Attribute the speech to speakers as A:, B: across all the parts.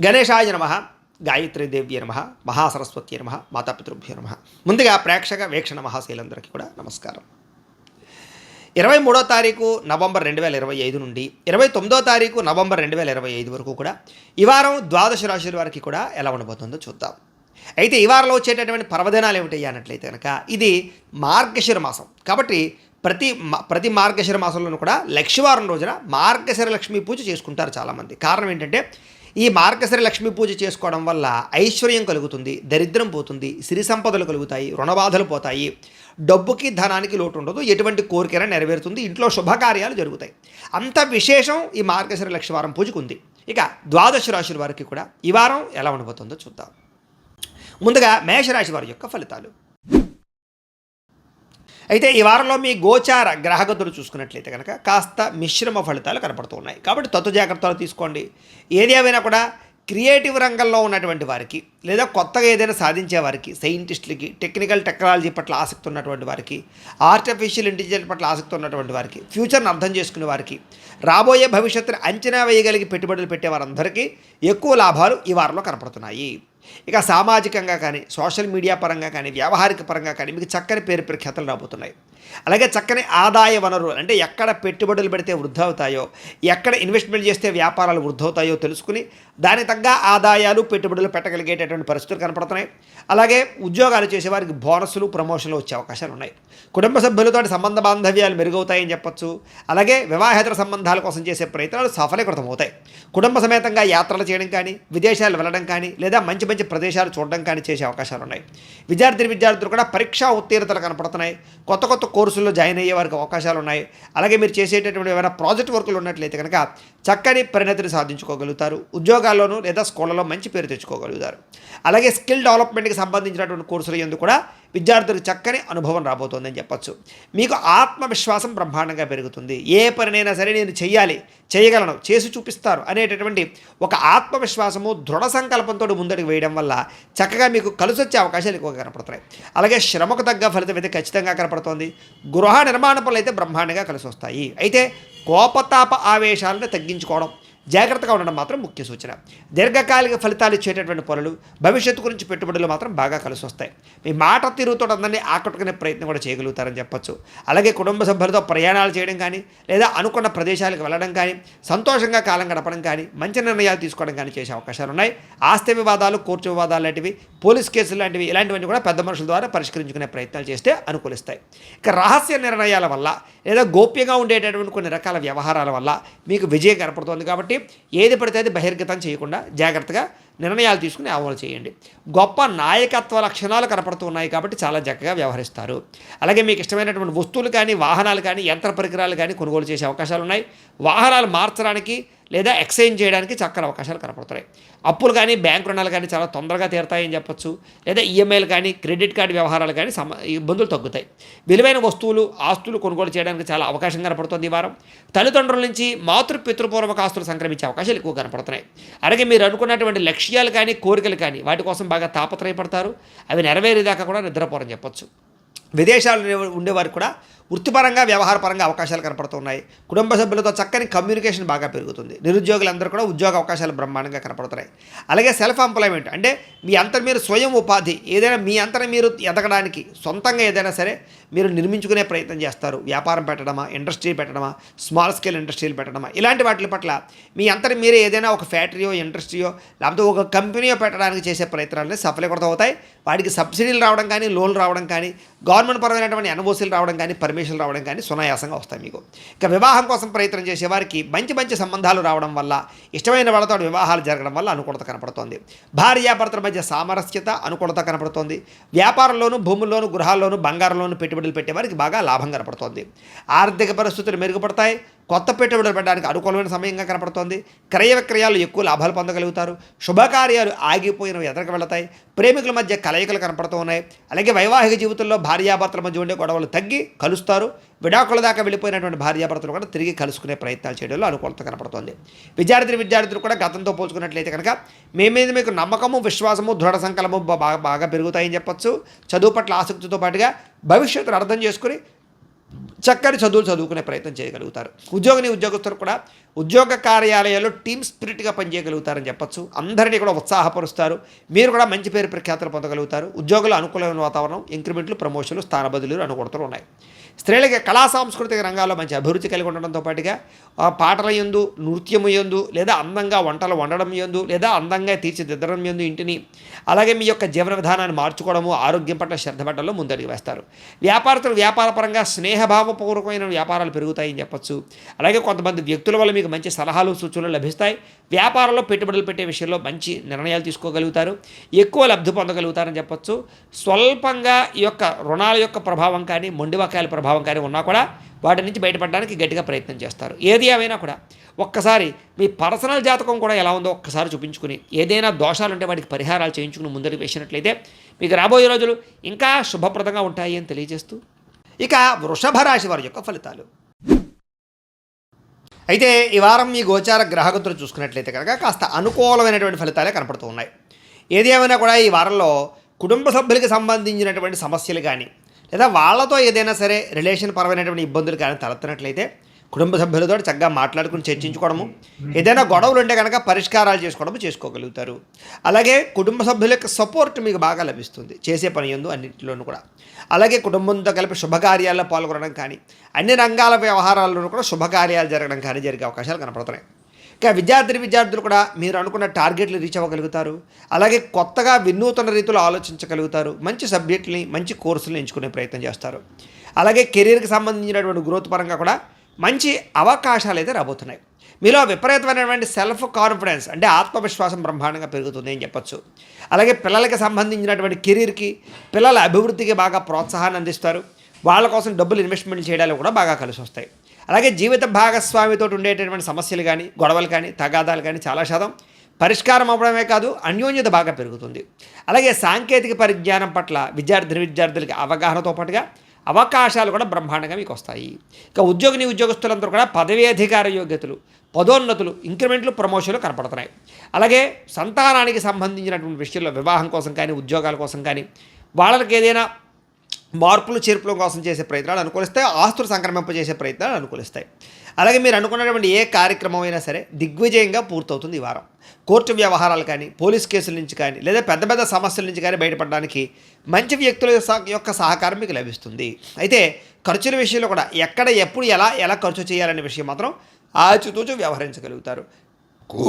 A: గణేశాయ నమ, గాయత్రీదేవ్య నమ, మహాసరస్వతి నమ, మాతాపితృభ్యో నమ. ముందుగా ప్రేక్షక వీక్షణ మహాశైలందరికీ కూడా నమస్కారం. 23వ తారీఖు నవంబర్ 2025 నుండి 29వ తారీఖు నవంబర్ 2025 వరకు కూడా ఈ వారం ద్వాదశ రాశుల వారికి కూడా ఎలా ఉండబోతుందో చూద్దాం. అయితే ఈ వారంలో వచ్చేటటువంటి పర్వదినాలు ఏమిటి అన్నట్లయితే కనుక ఇది మార్గశిర మాసం కాబట్టి ప్రతి మార్గశిర మాసంలోనూ కూడా లక్ష్మీవారం రోజున మార్గశిర లక్ష్మీ పూజ చేసుకుంటారు చాలామంది. కారణం ఏంటంటే ఈ మార్గశిర లక్ష్మీ పూజ చేసుకోవడం వల్ల ఐశ్వర్యం కలుగుతుంది, దరిద్రం పోతుంది, సిరి సంపదలు కలుగుతాయి, రుణబాధలు పోతాయి, డబ్బుకి ధనానికి లోటు ఉండదు, ఎటువంటి కోరికైనా నెరవేరుతుంది, ఇంట్లో శుభకార్యాలు జరుగుతాయి. అంత విశేషం ఈ మార్గశిర లక్ష్మీవారం పూజకు ఉంది. ఇక ద్వాదశ రాశుల వారికి కూడా ఈ వారం ఎలా ఉండబోతుందో చూద్దాం. ముందుగా మేషరాశి వారి యొక్క ఫలితాలు. అయితే ఈ వారంలో మీ గోచార గ్రహగతులు చూసుకున్నట్లయితే కనుక కాస్త మిశ్రమ ఫలితాలు కనపడుతున్నాయి కాబట్టి తత్తు జాగ్రత్తలు తీసుకోండి. ఏది ఏమైనా కూడా క్రియేటివ్ రంగంలో ఉన్నటువంటి వారికి లేదా కొత్తగా ఏదైనా సాధించే వారికి, సైంటిస్టులకి, టెక్నాలజీ పట్ల ఆసక్తి ఉన్నటువంటి వారికి, ఆర్టిఫిషియల్ ఇంటెలిజెన్స్ పట్ల ఆసక్తి ఉన్నటువంటి వారికి, ఫ్యూచర్ని అర్థం చేసుకునే వారికి, రాబోయే భవిష్యత్తుని అంచనా వేయగలిగి పెట్టుబడులు పెట్టే వారందరికీ ఎక్కువ లాభాలు ఈ వారంలో కనపడుతున్నాయి. ఇక సామాజికంగా కానీ, సోషల్ మీడియా పరంగా కానీ, వ్యావహారిక పరంగా కానీ మీకు చక్కని పేరు ప్రఖ్యాతలు రాబోతున్నాయి. అలాగే చక్కని ఆదాయ వనరులు అంటే ఎక్కడ పెట్టుబడులు పెడితే వృద్ధి అవుతాయో, ఎక్కడ ఇన్వెస్ట్మెంట్ చేస్తే వ్యాపారాలు వృద్ధి అవుతాయో తెలుసుకుని దానికి తగ్గ ఆదాయాలు పెట్టుబడులు పెట్టగలిగేటటువంటి పరిస్థితులు కనపడుతున్నాయి. అలాగే ఉద్యోగాలు చేసేవారికి బోనస్లు, ప్రమోషన్లు వచ్చే అవకాశాలు ఉన్నాయి. కుటుంబ సభ్యులతో సంబంధ బాంధవ్యాలు మెరుగవుతాయని చెప్పొచ్చు. అలాగే వివాహేతర సంబంధాల కోసం చేసే ప్రయత్నాలు సఫలీకృతం అవుతాయి. కుటుంబ సమేతంగా యాత్రలు చేయడం కానీ, విదేశాలు వెళ్ళడం కానీ, లేదా మంచి మంచి ప్రదేశాలు చూడడం కానీ చేసే అవకాశాలు ఉన్నాయి. విద్యార్థులు కూడా పరీక్షా ఉత్తీర్ణతలు కనపడుతున్నాయి. కొత్త కొత్త కోర్సుల్లో జాయిన్ అయ్యే వారికి అవకాశాలు ఉన్నాయి. అలాగే మీరు చేసేటటువంటి ఏమైనా ప్రాజెక్ట్ వర్కులు ఉన్నట్లయితే కనుక చక్కని పరిణతిని సాధించుకోగలుగుతారు. ఉద్యోగాల్లోనూ లేదా స్కూళ్ళలో మంచి పేరు తెచ్చుకోగలుగుతారు. అలాగే స్కిల్ డెవలప్మెంట్కి సంబంధించినటువంటి కోర్సులు ఎందుకు కూడా విద్యార్థులకు చక్కని అనుభవం రాబోతోందని చెప్పచ్చు. మీకు ఆత్మవిశ్వాసం బ్రహ్మాండంగా పెరుగుతుంది. ఏ పనినైనా సరే నేను చేయగలను, చేసి చూపిస్తారు అనేటటువంటి ఒక ఆత్మవిశ్వాసము, దృఢ సంకల్పంతో ముందడుగు వేయడం వల్ల చక్కగా మీకు కలిసి వచ్చే అవకాశాలు ఎక్కువగా కనపడుతున్నాయి. అలాగే శ్రమకు తగ్గ ఫలితం అయితే ఖచ్చితంగా కనపడుతోంది. గృహ నిర్మాణ పనులు అయితే బ్రహ్మాండంగా కలిసి వస్తాయి. అయితే కోపతాప ఆవేశాలను తగ్గించుకోవడం, జాగ్రత్తగా ఉండడం మాత్రం ముఖ్య సూచన. దీర్ఘకాలిక ఫలితాలు ఇచ్చేటటువంటి పనులు, భవిష్యత్తు గురించి పెట్టుబడులు మాత్రం బాగా కలిసి వస్తాయి. మీ మాట తీరుతో అందరినీ ఆకట్టుకునే ప్రయత్నం కూడా చేయగలుగుతారని చెప్పచ్చు. అలాగే కుటుంబ సభ్యులతో ప్రయాణాలు చేయడం కానీ, లేదా అనుకున్న ప్రదేశాలకు వెళ్ళడం కానీ, సంతోషంగా కాలం గడపడం కానీ, మంచి నిర్ణయాలు తీసుకోవడం కానీ చేసే అవకాశాలు ఉన్నాయి. ఆస్తి వివాదాలు, కోర్టు వివాదాలు లాంటివి, పోలీస్ కేసులు లాంటివి ఇలాంటివన్నీ కూడా పెద్ద మనుషుల ద్వారా పరిష్కరించుకునే ప్రయత్నాలు చేస్తే అనుకూలిస్తాయి. ఇక రహస్య నిర్ణయాల వల్ల లేదా గోప్యంగా ఉండేటటువంటి కొన్ని రకాల వ్యవహారాల వల్ల మీకు విజయం కనపడుతుంది. కాబట్టి ఏది పడితే అది బహిర్గతం చేయకుండా జాగ్రత్తగా నిర్ణయాలు తీసుకుని అమలు చేయండి. గొప్ప నాయకత్వ లక్షణాలు కనపడుతున్నాయి కాబట్టి చాలా చక్కగా వ్యవహరిస్తారు. అలాగే మీకు ఇష్టమైనటువంటి వస్తువులు కానీ, వాహనాలు కానీ, యంత్ర పరికరాలు కానీ కొనుగోలు చేసే అవకాశాలు ఉన్నాయి. వాహనాలు మార్చడానికి లేదా ఎక్స్చేంజ్ చేయడానికి చక్కని అవకాశాలు కనపడుతున్నాయి. అప్పులు కానీ, బ్యాంకు రుణాలు కానీ చాలా తొందరగా తీరుతాయని చెప్పొచ్చు. లేదా ఈఎంఐలు కానీ, క్రెడిట్ కార్డు వ్యవహారాలు కానీ ఇబ్బందులు తగ్గుతాయి. విలువైన వస్తువులు, ఆస్తులు కొనుగోలు చేయడానికి చాలా అవకాశం కనపడుతుంది ఈ వారం. తల్లిదండ్రుల నుంచి పితృపూర్వక ఆస్తులు సంక్రమించే అవకాశాలు ఎక్కువ కనపడుతున్నాయి. అలాగే మీరు అనుకున్నటువంటి లక్ష్యాలు కానీ, కోరికలు కానీ వాటి కోసం బాగా తాపత్రయపడతారు. అవి నెరవేరేదాకా కూడా నిద్రపోరని చెప్పొచ్చు. విదేశాల్లో ఉండేవారికి కూడా వృత్తిపరంగా, వ్యవహారపరంగా అవకాశాలు కనపడుతున్నాయి. కుటుంబ సభ్యులతో చక్కని కమ్యూనికేషన్ బాగా పెరుగుతుంది. నిరుద్యోగులందరూ కూడా ఉద్యోగ అవకాశాలు బ్రహ్మాండంగా కనపడుతున్నాయి. అలాగే సెల్ఫ్ ఎంప్లాయ్మెంట్ అంటే మీ అంతరం మీరు స్వయం ఉపాధి, ఏదైనా మీ అంతరం మీరు ఎదగడానికి సొంతంగా ఏదైనా సరే మీరు నిర్మించుకునే ప్రయత్నం చేస్తారు. వ్యాపారం పెట్టడమా, ఇండస్ట్రీ పెట్టడమా, స్మాల్ స్కేల్ ఇండస్ట్రీలు పెట్టడమా, ఇలాంటి వాటి పట్ల మీ అంతరం మీరే ఏదైనా ఒక ఫ్యాక్టరీయో, ఇండస్ట్రీయో లేకపోతే ఒక కంపెనీయో పెట్టడానికి చేసే ప్రయత్నాలని సఫలీకృతం అవుతాయి. వాటికి సబ్సిడీలు రావడం కానీ, లోన్లు రావడం కానీ, గవర్నమెంట్ పరమైనటువంటి ఎన్ఓసీలు రావడం కానీ, పర్మిషన్లు రావడం కానీ సునాయాసంగా వస్తాయి మీకు. ఇక వివాహం కోసం ప్రయత్నం చేసేవారికి మంచి మంచి సంబంధాలు రావడం వల్ల, ఇష్టమైన వాళ్ళతో వివాహాలు జరగడం వల్ల అనుకూలత కనపడుతోంది. భార్యాభర్తల మధ్య సామరస్యత, అనుకూలత కనపడుతోంది. వ్యాపారంలోనూ, భూముల్లోనూ, గృహాల్లోనూ, బంగారంలోనూ పెట్టుబడులు పెట్టేవారికి బాగా లాభం కనపడుతోంది. ఆర్థిక పరిస్థితులు మెరుగుపడతాయి. కొత్త పెట్టుబడులు పెట్టడానికి అనుకూలమైన సమయంగా కనపడుతోంది. క్రయ విక్రయాలు ఎక్కువ లాభాలు పొందగలుగుతారు. శుభకార్యాలు ఆగిపోయినవి ఎదరికి వెళతాయి. ప్రేమికుల మధ్య కలయికలు కనపడుతూ ఉన్నాయి. అలాగే వైవాహిక జీవితంలో భార్యాభర్తల మధ్య ఉండే గొడవలు తగ్గి కలుస్తారు. విడాకుల దాకా వెళ్ళిపోయినటువంటి భార్యాభర్తలు కూడా తిరిగి కలుసుకునే ప్రయత్నాలు చేయడంలో అనుకూలత కనపడుతోంది. విద్యార్థులు కూడా గతంతో పోల్చుకున్నట్లయితే కనుక మీ మీద మీకు నమ్మకము, విశ్వాసము, దృఢ సంకల్పము బాగా పెరుగుతాయని చెప్పొచ్చు. చదువు పట్ల ఆసక్తితో పాటుగా భవిష్యత్తును అర్థం చేసుకుని చక్కని చదువులు చదువుకునే ప్రయత్నం చేయగలుగుతారు. ఉద్యోగస్తులు కూడా ఉద్యోగ కార్యాలయాల్లో టీమ్ స్పిరిట్గా పనిచేయగలుగుతారని చెప్పొచ్చు. అందరినీ కూడా ఉత్సాహపరుస్తారు. మీరు కూడా మంచి పేరు ప్రఖ్యాతులు పొందగలుగుతారు. ఉద్యోగులు అనుకూలమైన వాతావరణం, ఇంక్రిమెంట్లు, ప్రమోషన్లు, స్థాన బదిలీలు అనుకూలతలు ఉన్నాయి. స్త్రీలకి కళా సాంస్కృతిక రంగాల్లో మంచి అభివృద్ధి కలిగి ఉండడంతో పాటుగా పాటల యందు, నృత్యము యందు, లేదా అందంగా వంటలు వండడం యందు, లేదా అందంగా తీర్చిదిద్దడం యందు ఇంటిని, అలాగే మీ యొక్క జీవన విధానాన్ని మార్చుకోవడము, ఆరోగ్యం పట్ల శ్రద్ధ పట్టడంలో ముందడుగు వేస్తారు. వ్యాపారస్తులు వ్యాపారపరంగా స్నేహభావపూర్వకమైన వ్యాపారాలు పెరుగుతాయని చెప్పొచ్చు. అలాగే కొంతమంది వ్యక్తుల వల్ల మీకు మంచి సలహాలు, సూచనలు లభిస్తాయి. వ్యాపారంలో పెట్టుబడులు పెట్టే విషయంలో మంచి నిర్ణయాలు తీసుకోగలుగుతారు. ఎక్కువ లబ్ధి పొందగలుగుతారని చెప్పొచ్చు. స్వల్పంగా ఈ యొక్క రుణాల యొక్క ప్రభావం కానీ, మొండివకాయల ప్రభావం కానీ ఉన్నా కూడా వాటి నుంచి బయటపడడానికి గట్టిగా ప్రయత్నం చేస్తారు. ఏది ఏమైనా కూడా ఒక్కసారి మీ పర్సనల్ జాతకం కూడా ఎలా ఉందో ఒక్కసారి చూపించుకుని, ఏదైనా దోషాలు ఉంటే వాటికి పరిహారాలు చేయించుకుని ముందరికి వేసినట్లయితే మీకు రాబోయే రోజులు ఇంకా శుభప్రదంగా ఉంటాయి అని తెలియజేస్తూ, ఇక వృషభ రాశి వారి యొక్క ఫలితాలు. అయితే ఈ వారం మీ గోచార గ్రహగతులు చూసుకున్నట్లయితే కనుక కాస్త అనుకూలమైనటువంటి ఫలితాలే కనపడుతూ ఉన్నాయి. ఏది ఏమైనా కూడా ఈ వారంలో కుటుంబ సభ్యులకి సంబంధించినటువంటి సమస్యలు కానీ, లేదా వాళ్ళతో ఏదైనా సరే రిలేషన్ పరమైనటువంటి ఇబ్బందులు కానీ తలెత్తినట్లయితే కుటుంబ సభ్యులతో చక్కగా మాట్లాడుకుని చర్చించుకోవడము, ఏదైనా గొడవలు ఉంటే కనుక పరిష్కారాలు చేసుకోగలుగుతారు. అలాగే కుటుంబ సభ్యుల యొక్క సపోర్ట్ మీకు బాగా లభిస్తుంది చేసే పని యందు అన్నింటిలోనూ కూడా. అలాగే కుటుంబంతో కలిపి శుభకార్యాల్లో పాల్గొనడం కానీ, అన్ని రంగాల వ్యవహారాల్లోనూ కూడా శుభకార్యాలు జరగడం కానీ జరిగే అవకాశాలు కనపడుతున్నాయి. ఇక విద్యార్థులు కూడా మీరు అనుకున్న టార్గెట్లు రీచ్ అవ్వగలుగుతారు. అలాగే కొత్తగా వినూతన రీతిలో ఆలోచించగలుగుతారు. మంచి సబ్జెక్టుని, మంచి కోర్సులను ఎంచుకునే ప్రయత్నం చేస్తారు. అలాగే కెరీర్కి సంబంధించినటువంటి గ్రోత్ పరంగా కూడా మంచి అవకాశాలు అయితే రాబోతున్నాయి. మీలో విపరీతమైనటువంటి సెల్ఫ్ కాన్ఫిడెన్స్, అంటే ఆత్మవిశ్వాసం బ్రహ్మాండంగా పెరుగుతుంది అని చెప్పొచ్చు. అలాగే పిల్లలకి సంబంధించినటువంటి కెరీర్కి, పిల్లల అభివృద్ధికి బాగా ప్రోత్సాహాన్ని అందిస్తారు. వాళ్ళ కోసం డబ్బులు ఇన్వెస్ట్మెంట్ చేయడానికి కూడా బాగా కలిసి వస్తాయి. అలాగే జీవిత భాగస్వామితో ఉండేటటువంటి సమస్యలు కానీ, గొడవలు కానీ, తగాదాలు కానీ చాలా శాతం పరిష్కారం అవ్వడమే కాదు, అన్యోన్యత బాగా పెరుగుతుంది. అలాగే సాంకేతిక పరిజ్ఞానం పట్ల విద్యార్థులకి అవగాహనతో పాటుగా అవకాశాలు కూడా బ్రహ్మాండంగా మీకు వస్తాయి. ఇక ఉద్యోగస్తులందరూ కూడా పదవీ అధికార యోగ్యతలు, పదోన్నతులు, ఇంక్రిమెంట్లు, ప్రమోషన్లు కనపడుతున్నాయి. అలాగే సంతానానికి సంబంధించినటువంటి విషయంలో వివాహం కోసం కానీ, ఉద్యోగాల కోసం కానీ, వాళ్ళకి ఏదైనా మార్పులు చేర్పుల కోసం చేసే ప్రయత్నాలు అనుకూలిస్తాయి. ఆస్తులు సంక్రమింపజేసే ప్రయత్నాలు అనుకూలిస్తాయి. అలాగే మీరు అనుకున్నటువంటి ఏ కార్యక్రమం అయినా సరే దిగ్విజయంగా పూర్తవుతుంది ఈ వారం. కోర్టు వ్యవహారాలు కానీ, పోలీస్ కేసుల నుంచి కానీ, లేదా పెద్ద పెద్ద సమస్యల నుంచి కానీ బయటపడడానికి మంచి వ్యక్తుల యొక్క సహకారం మీకు లభిస్తుంది. అయితే ఖర్చుల విషయంలో కూడా ఎక్కడ, ఎప్పుడు, ఎలా ఖర్చు చేయాలనే విషయం మాత్రం ఆచితూచి వ్యవహరించగలుగుతారు.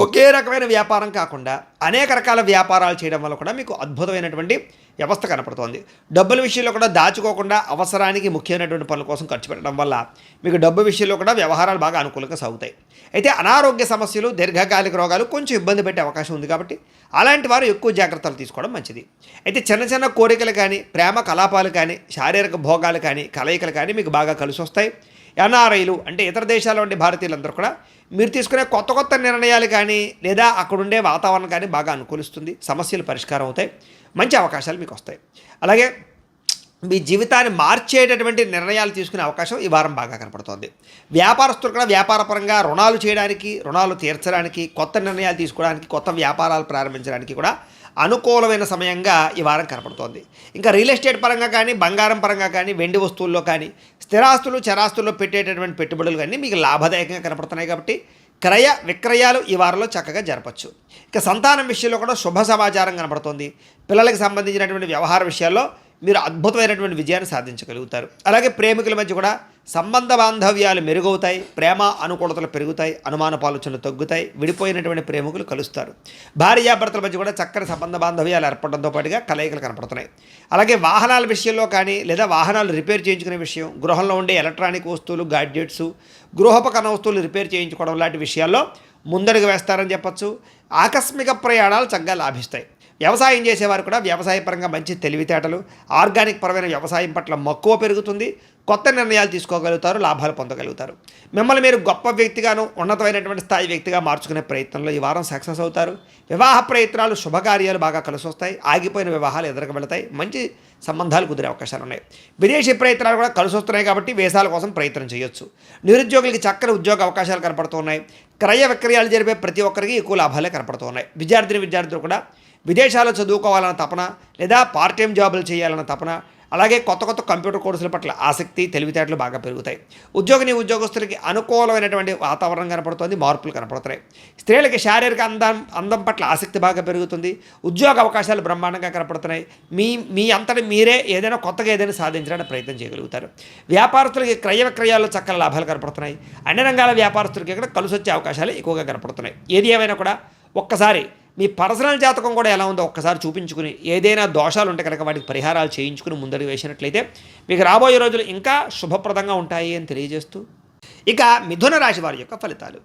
A: ఒకే రకమైన వ్యాపారం కాకుండా అనేక రకాల వ్యాపారాలు చేయడం వల్ల కూడా మీకు అద్భుతమైనటువంటి వ్యవస్థ కనపడుతోంది. డబ్బుల విషయంలో కూడా దాచుకోకుండా అవసరానికి ముఖ్యమైనటువంటి పనుల కోసం ఖర్చు పెట్టడం వల్ల మీకు డబ్బు విషయంలో కూడా వ్యవహారాలు బాగా అనుకూలంగా సాగుతాయి. అయితే అనారోగ్య సమస్యలు, దీర్ఘకాలిక రోగాలు కొంచెం ఇబ్బంది పెట్టే అవకాశం ఉంది కాబట్టి అలాంటి వారు ఎక్కువ జాగ్రత్తలు తీసుకోవడం మంచిది. అయితే చిన్న కోరికలు కానీ, ప్రేమ కలాపాలు కానీ, శారీరక భోగాలు కానీ, కలయికలు కానీ మీకు బాగా కలిసి వస్తాయి. ఎన్ఆర్ఐలు అంటే ఇతర దేశాల్లో ఉండే భారతీయులందరూ కూడా మీరు తీసుకునే కొత్త నిర్ణయాలు కానీ, లేదా అక్కడుండే వాతావరణం కానీ బాగా అనుకూలిస్తుంది. సమస్యలు పరిష్కారం అవుతాయి. మంచి అవకాశాలు మీకు వస్తాయి. అలాగే మీ జీవితాన్ని మార్చేటటువంటి నిర్ణయాలు తీసుకునే అవకాశం ఈ వారం బాగా కనపడుతోంది. వ్యాపారస్తులు కూడా వ్యాపారపరంగా రుణాలు చేయడానికి, రుణాలు తీర్చడానికి, కొత్త నిర్ణయాలు తీసుకోవడానికి, కొత్త వ్యాపారాలు ప్రారంభించడానికి కూడా అనుకూలమైన సమయంగా ఈ వారం కనపడుతోంది. ఇంకా రియల్ ఎస్టేట్ పరంగా కానీ, బంగారం పరంగా కానీ, వెండి వస్తువుల్లో కానీ, స్థిరాస్తులు, చరాస్తుల్లో పెట్టేటటువంటి పెట్టుబడులు కానీ మీకు లాభదాయకంగా కనపడుతున్నాయి కాబట్టి క్రయ విక్రయాలు ఈ వారంలో చక్కగా జరపచ్చు. ఇక సంతానం విషయంలో కూడా శుభ సమాచారం కనపడుతోంది. పిల్లలకు సంబంధించినటువంటి వ్యవహార విషయాల్లో మీరు అద్భుతమైనటువంటి విజయాన్ని సాధించగలుగుతారు. అలాగే ప్రేమికుల మధ్య కూడా సంబంధ బాంధవ్యాలు మెరుగవుతాయి. ప్రేమ అనుకూలతలు పెరుగుతాయి. అనుమాన ఆలోచనలు తగ్గుతాయి. విడిపోయినటువంటి ప్రేమికులు కలుస్తారు. భార్యాభర్తల మధ్య కూడా చక్కని సంబంధ బాంధవ్యాలు ఏర్పడడంతో పాటుగా కలయికలు కనపడుతున్నాయి. అలాగే వాహనాల విషయంలో కానీ, లేదా వాహనాలు రిపేర్ చేయించుకునే విషయం, గృహంలో ఉండే ఎలక్ట్రానిక్ వస్తువులు, గాడ్జెట్స్, గృహోపకరణ వస్తువులు రిపేర్ చేయించుకోవడం లాంటి విషయాల్లో ముందడుగు వేస్తారని చెప్పచ్చు. ఆకస్మిక ప్రయాణాలు చక్కగా లాభిస్తాయి. వ్యవసాయం చేసేవారు కూడా వ్యవసాయపరంగా మంచి తెలివితేటలు, ఆర్గానిక్ పరమైన వ్యవసాయం పట్ల మక్కువ పెరుగుతుంది. కొత్త నిర్ణయాలు తీసుకోగలుగుతారు. లాభాలు పొందగలుగుతారు. మిమ్మల్ని మీరు గొప్ప వ్యక్తిగాను, ఉన్నతమైనటువంటి స్థాయి వ్యక్తిగా మార్చుకునే ప్రయత్నంలో ఈ వారం సక్సెస్ అవుతారు. వివాహ ప్రయత్నాలు, శుభకార్యాలు బాగా కలిసి వస్తాయి. ఆగిపోయిన వివాహాలు ఎదురుకు వెళతాయి. మంచి సంబంధాలు కుదిరే అవకాశాలు ఉన్నాయి. విదేశీ ప్రయత్నాలు కూడా కలిసి వస్తున్నాయి కాబట్టి వీసాల కోసం ప్రయత్నం చేయొచ్చు. నిరుద్యోగులకి చక్కని ఉద్యోగ అవకాశాలు కనపడుతున్నాయి. క్రయ విక్రయాలు జరిపే ప్రతి ఒక్కరికి ఎక్కువ లాభాలే కనపడుతున్నాయి. విద్యార్థులు కూడా విదేశాల్లో చదువుకోవాలన్న తపన, లేదా పార్ట్ టైం జాబులు చేయాలన్న తపన, అలాగే కొత్త కొత్త కంప్యూటర్ కోర్సుల పట్ల ఆసక్తి, తెలివితేటలు బాగా పెరుగుతాయి. ఉద్యోగస్తులకి అనుకూలమైనటువంటి వాతావరణం కనపడుతుంది, మార్పులు కనపడుతున్నాయి. స్త్రీలకి శారీరక అందం పట్ల ఆసక్తి బాగా పెరుగుతుంది. ఉద్యోగ అవకాశాలు బ్రహ్మాండంగా కనపడుతున్నాయి. మీ అంతటి మీరే ఏదైనా కొత్తగా ఏదైనా సాధించడానికి ప్రయత్నం చేయగలుగుతారు. వ్యాపారస్తులకి క్రయ విక్రయాల్లో చక్కని లాభాలు కనపడుతున్నాయి. అన్ని రంగాల వ్యాపారస్తులకి ఇక్కడ కలిసి వచ్చే అవకాశాలు ఎక్కువగా కనపడుతున్నాయి. ఏది ఏమైనా కూడా ఒక్కసారి మీ పర్సనల్ జాతకం కూడా ఎలా ఉందో ఒక్కసారి చూపించుకుని, ఏదైనా దోషాలు ఉంటే కనుక వాటికి పరిహారాలు చేయించుకుని ముందడుగు వేసినట్లయితే మీకు రాబోయే రోజులు ఇంకా శుభప్రదంగా ఉంటాయి అని తెలియజేస్తూ, ఇక మిథున రాశి వారి యొక్క ఫలితాలు.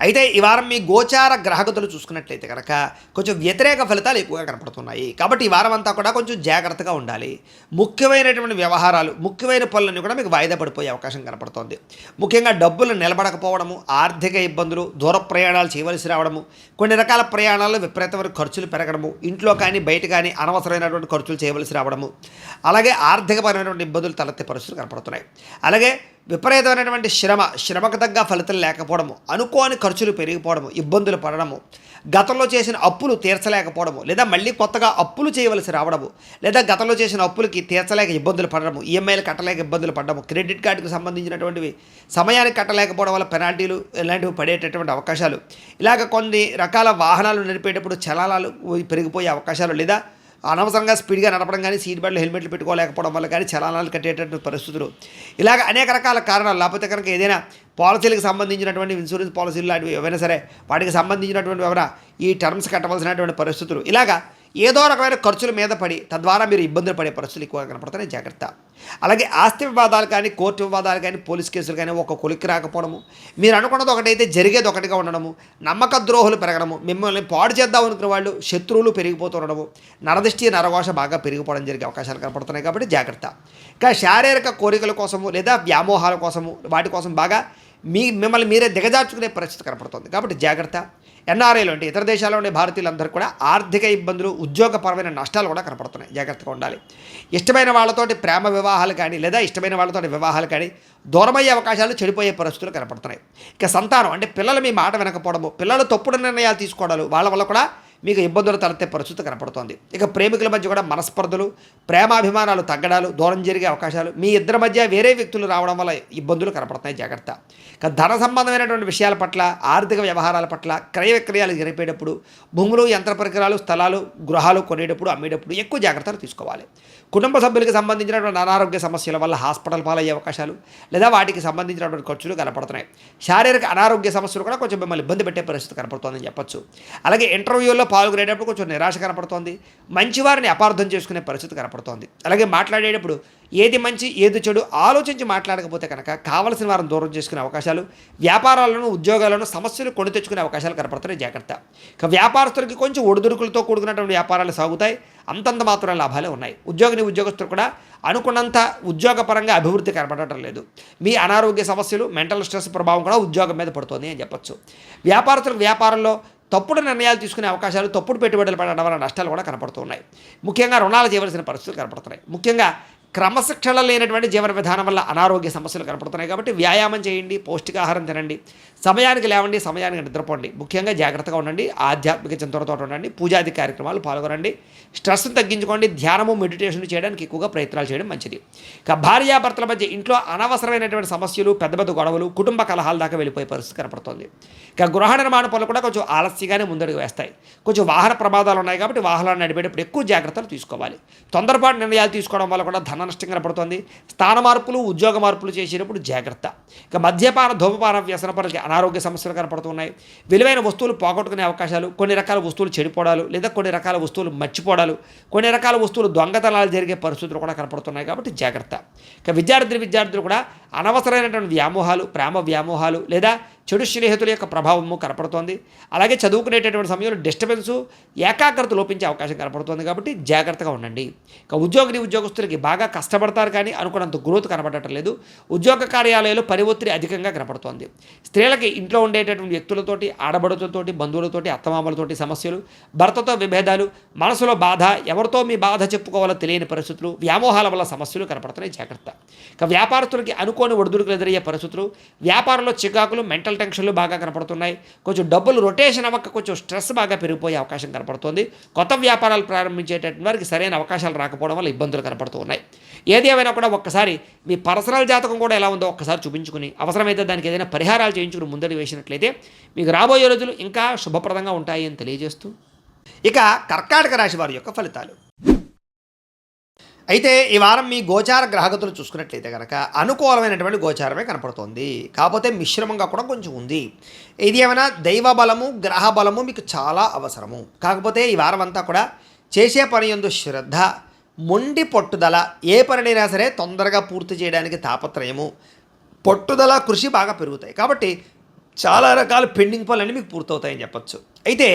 A: అయితే ఈ వారం మీ గోచార గ్రహగతులు చూసుకున్నట్లయితే కనుక కొంచెం వ్యతిరేక ఫలితాలు ఎక్కువగా కనపడుతున్నాయి. కాబట్టి ఈ వారం అంతా కూడా కొంచెం జాగ్రత్తగా ఉండాలి. ముఖ్యమైనటువంటి వ్యవహారాలు, ముఖ్యమైన పనులన్నీ కూడా మీకు వాయిదా పడిపోయే అవకాశం కనపడుతోంది. ముఖ్యంగా డబ్బులు నిలబడకపోవడము, ఆర్థిక ఇబ్బందులు, దూర ప్రయాణాలు చేయవలసి రావడము, కొన్ని రకాల ప్రయాణాల్లో విపరీతమైన ఖర్చులు పెరగడము, ఇంట్లో కానీ బయట కానీ అనవసరమైనటువంటి ఖర్చులు చేయవలసి రావడము, అలాగే ఆర్థికపరమైనటువంటి ఇబ్బందులు తలెత్తే పరిస్థితులు కనపడుతున్నాయి. అలాగే విపరీతమైనటువంటి శ్రమకు తగ్గ ఫలితం లేకపోవడము, అనుకోని ఖర్చులు పెరిగిపోవడము, ఇబ్బందులు పడడము, గతంలో చేసిన అప్పులు తీర్చలేకపోవడము, లేదా మళ్ళీ కొత్తగా అప్పులు చేయవలసి రావడము, లేదా గతంలో చేసిన అప్పులకి తీర్చలేక ఇబ్బందులు పడడము, ఈఎంఐలు కట్టలేక ఇబ్బందులు పడడము, క్రెడిట్ కార్డుకు సంబంధించినటువంటివి సమయానికి కట్టలేకపోవడం వల్ల పెనాల్టీలు ఇలాంటివి పడేటటువంటి అవకాశాలు, ఇలాగ కొన్ని రకాల వాహనాలు నడిపేటప్పుడు చలానాలు పెరిగిపోయే అవకాశాలు, లేదా అనవసరంగా స్పీడ్గా నడపడం కానీ, సీట్ బెల్ట్లు హెల్మెట్లు పెట్టుకోలేకపోవడం వల్ల కానీ చలానాలు కట్టేటటువంటి పరిస్థితులు, ఇలాగ అనేక రకాల కారణాలు. లేకపోతే కనుక ఏదైనా పాలసీలకు సంబంధించినటువంటి ఇన్సూరెన్స్ పాలసీలు లాంటివి ఏవైనా సరే వాటికి సంబంధించినటువంటి ఎవరైనా ఈ టర్మ్స్ కట్టవలసినటువంటి పరిస్థితులు, ఇలాగా ఏదో రకమైన ఖర్చుల మీద పడి తద్వారా మీరు ఇబ్బందులు పడే పరిస్థితులు ఎక్కువగా కనపడుతున్నాయి. జాగ్రత్త. అలాగే ఆస్తి వివాదాలు కానీ, కోర్టు వివాదాలు కానీ, పోలీస్ కేసులు కానీ ఒక కొలిక్కి రాకపోవడము, మీరు అనుకున్నది ఒకటైతే జరిగేది ఒకటిగా ఉండడము, నమ్మక ద్రోహులు పెరగడము, మిమ్మల్ని పాడు చేద్దాం అనుకున్న వాళ్ళు శత్రువులు పెరిగిపోతుండడము, నరదిష్టి నరఘోష బాగా పెరిగిపోవడం జరిగే అవకాశాలు కనపడుతున్నాయి. కాబట్టి జాగ్రత్త. ఇంకా శారీరక కోరికల కోసము లేదా వ్యామోహాల కోసము వాటి కోసం బాగా మిమ్మల్ని మీరే దిగజార్చుకునే పరిస్థితి కనపడుతుంది. కాబట్టి జాగ్రత్త. ఎన్ఆర్ఐలు అంటే ఇతర దేశాల్లో ఉండే భారతీయులందరూ కూడా ఆర్థిక ఇబ్బందులు, ఉద్యోగపరమైన నష్టాలు కూడా కనపడుతున్నాయి. జాగ్రత్తగా ఉండాలి. ఇష్టమైన వాళ్ళతోటి ప్రేమ వివాహాలు కానీ, లేదా ఇష్టమైన వాళ్ళతోటి వివాహాలు కానీ దూరమయ్యే అవకాశాలు, చెడిపోయే పరిస్థితులు కనపడుతున్నాయి. ఇక సంతానం అంటే పిల్లలు మీ మాట వినకపోవడము, పిల్లలు తప్పుడు నిర్ణయాలు తీసుకోవడాలు, వాళ్ళ వల్ల కూడా మీకు ఇబ్బందులు తలెత్తే పరిస్థితి కనపడుతోంది. ఇక ప్రేమికుల మధ్య కూడా మనస్పర్ధలు, ప్రేమాభిమానాలు తగ్గడాలు, దూరం జరిగే అవకాశాలు, మీ ఇద్దరి మధ్య వేరే వ్యక్తులు రావడం వల్ల ఇబ్బందులు కనపడుతున్నాయి. జాగ్రత్త. ఇక ధన సంబంధమైనటువంటి విషయాల పట్ల, ఆర్థిక వ్యవహారాల పట్ల, క్రయ విక్రయాలు జరిపేటప్పుడు, భూములు, యంత్ర పరికరాలు, స్థలాలు, గృహాలు కొనేటప్పుడు, అమ్మేటప్పుడు ఎక్కువ జాగ్రత్తలు తీసుకోవాలి. కుటుంబ సభ్యులకు సంబంధించినటువంటి అనారోగ్య సమస్యల వల్ల హాస్పిటల్ పాలయ్యే అవకాశాలు, లేదా వాటికి సంబంధించినటువంటి ఖర్చులు కనపడుతున్నాయి. శారీరక అనారోగ్య సమస్యలు కూడా కొంచెం మిమ్మల్ని ఇబ్బంది పెట్టే పరిస్థితి కనపడుతుందని చెప్పొచ్చు. అలాగే ఇంటర్వ్యూల్లో పాల్గొనేటప్పుడు కొంచెం నిరాశ కనపడుతోంది. మంచివారిని అపార్థం చేసుకునే పరిస్థితి కనపడుతోంది. అలాగే మాట్లాడేటప్పుడు ఏది మంచి ఏది చెడు ఆలోచించి మాట్లాడకపోతే కనుక కావలసిన వారిని దూరం చేసుకునే అవకాశాలు, వ్యాపారాలను, ఉద్యోగాలను సమస్యలు కొని తెచ్చుకునే అవకాశాలు కనపడుతున్నాయి. జాగ్రత్త. ఇక వ్యాపారస్తులకి కొంచెం ఒడిదుడుకులతో కూడుకున్నటువంటి వ్యాపారాలు సాగుతాయి. అంతంత మాత్రం లాభాలే ఉన్నాయి. ఉద్యోగస్తులు కూడా అనుకున్నంత ఉద్యోగపరంగా అభివృద్ధి కనపడటం లేదు. మీ అనారోగ్య సమస్యలు, మెంటల్ స్ట్రెస్ ప్రభావం కూడా ఉద్యోగం మీద పడుతుంది అని చెప్పొచ్చు. వ్యాపారస్తులకు వ్యాపారంలో తప్పుడు నిర్ణయాలు తీసుకునే అవకాశాలు, తప్పుడు పెట్టుబడులు పడడం వల్ల నష్టాలు కూడా కనపడుతున్నాయి. ముఖ్యంగా రుణాలు చేయవలసిన పరిస్థితులు కనపడుతున్నాయి. ముఖ్యంగా క్రమశిక్షణ లేనటువంటి జీవన విధానం వల్ల అనారోగ్య సమస్యలు కనపడుతున్నాయి. కాబట్టి వ్యాయామం చేయండి, పౌష్టికాహారం తినండి, సమయానికి లేవండి, సమయానికి నిద్రపోండి. ముఖ్యంగా జాగ్రత్తగా ఉండండి. ఆధ్యాత్మిక చింతనతో ఉండండి. పూజాది కార్యక్రమాలు పాల్గొనండి. స్ట్రెస్ను తగ్గించుకోండి. ధ్యానము, మెడిటేషన్ చేయడానికి ఎక్కువగా ప్రయత్నాలు చేయడం మంచిది. ఇక భార్యాభర్తల మధ్య ఇంట్లో అనవసరమైనటువంటి సమస్యలు, పెద్ద పెద్ద గొడవలు, కుటుంబ కలహాల దాకా వెళ్ళిపోయే పరిస్థితి కనపడుతుంది. ఇక గృహ నిర్మాణ పనులు కూడా కొంచెం ఆలస్యంగానే ముందడుగు వేస్తాయి. కొంచెం వాహన ప్రమాదాలు ఉన్నాయి. కాబట్టి వాహనాలు నడిపేటప్పుడు ఎక్కువ జాగ్రత్తలు తీసుకోవాలి. తొందరపాటు నిర్ణయాలు తీసుకోవడం వల్ల కూడా ధన నష్టం కనపడుతుంది. స్థాన మార్పులు, ఉద్యోగ మార్పులు చేసేటప్పుడు జాగ్రత్త. ఇక మద్యపాన, ధూమపాన వ్యసన పనులకి అనారోగ్య సమస్యలు కనపడుతున్నాయి. విలువైన వస్తువులు పోగొట్టుకునే అవకాశాలు, కొన్ని రకాల వస్తువులు చెడిపోవడాలు, లేదా కొన్ని రకాల వస్తువులు మర్చిపోవడాలు, కొన్ని రకాల వస్తువులు దొంగతనాలు జరిగే పరిస్థితులు కూడా కనపడుతున్నాయి. కాబట్టి జాగ్రత్త. ఇక విద్యార్థులు కూడా అనవసరమైనటువంటి వ్యామోహాలు, ప్రేమ వ్యామోహాలు, లేదా చెడు స్నేహితుల యొక్క ప్రభావము కనపడుతోంది. అలాగే చదువుకునేటటువంటి సమయంలో డిస్టర్బెన్సు, ఏకాగ్రత లోపించే అవకాశం కనపడుతుంది. కాబట్టి జాగ్రత్తగా ఉండండి. ఇక ఉద్యోగస్తులకి బాగా కష్టపడతారు కానీ అనుకున్నంత గ్రోత్ కనపడటం లేదు. ఉద్యోగ కార్యాలయాలు పని ఒత్తిడి అధికంగా కనపడుతోంది. స్త్రీలకి ఇంట్లో ఉండేటటువంటి వ్యక్తులతోటి, ఆడబడులతోటి, బంధువులతోటి, అత్తమామలతోటి సమస్యలు, భర్తతో విభేదాలు, మనసులో బాధ, ఎవరితో మీ బాధ చెప్పుకోవాలో తెలియని పరిస్థితులు, వ్యామోహాల వల్ల సమస్యలు కనపడుతున్నాయి. జాగ్రత్త. ఇక వ్యాపారస్తులకి అనుకూల అనుకోని ఒడిదుడుకులు ఎదురయ్యే పరిస్థితులు, వ్యాపారంలో చికాకులు, మెంటల్ టెన్షన్లు బాగా కనపడుతున్నాయి. కొంచెం డబ్బులు రొటేషన్ అవ్వక కొంచెం స్ట్రెస్ బాగా పెరిగిపోయే అవకాశం కనపడుతుంది. కొత్త వ్యాపారాలు ప్రారంభించేటటువంటి వారికి సరైన అవకాశాలు రాకపోవడం వల్ల ఇబ్బందులు కనపడుతూ ఉన్నాయి. ఏది ఏమైనా కూడా ఒక్కసారి మీ పర్సనల్ జాతకం కూడా ఎలా ఉందో ఒక్కసారి చూపించుకుని, అవసరమైతే దానికి ఏదైనా పరిహారాలు చేయించుకుని ముందడి వేసినట్లయితే మీకు రాబోయే రోజులు ఇంకా శుభప్రదంగా ఉంటాయి అని తెలియజేస్తూ, ఇక కర్కాటక రాశి వారి యొక్క ఫలితాలు. అయితే ఈ వారం మీ గోచార గ్రహగతులు చూసుకున్నట్లయితే కనుక అనుకూలమైనటువంటి గోచారమే కనపడుతోంది. కాకపోతే మిశ్రమంగా కూడా కొంచెం ఉంది. ఇది ఏమైనా దైవ బలము, గ్రహ బలము మీకు చాలా అవసరము. కాకపోతే ఈ వారం అంతా కూడా చేసే పని యందు శ్రద్ధ, మొండి పట్టుదల, ఏ పనినైనా సరే తొందరగా పూర్తి చేయడానికి తాపత్రయము, పట్టుదల, కృషి బాగా పెరుగుతాయి. కాబట్టి చాలా రకాల పెండింగ్ పనులన్నీ మీకు పూర్తవుతాయని చెప్పచ్చు. అయితే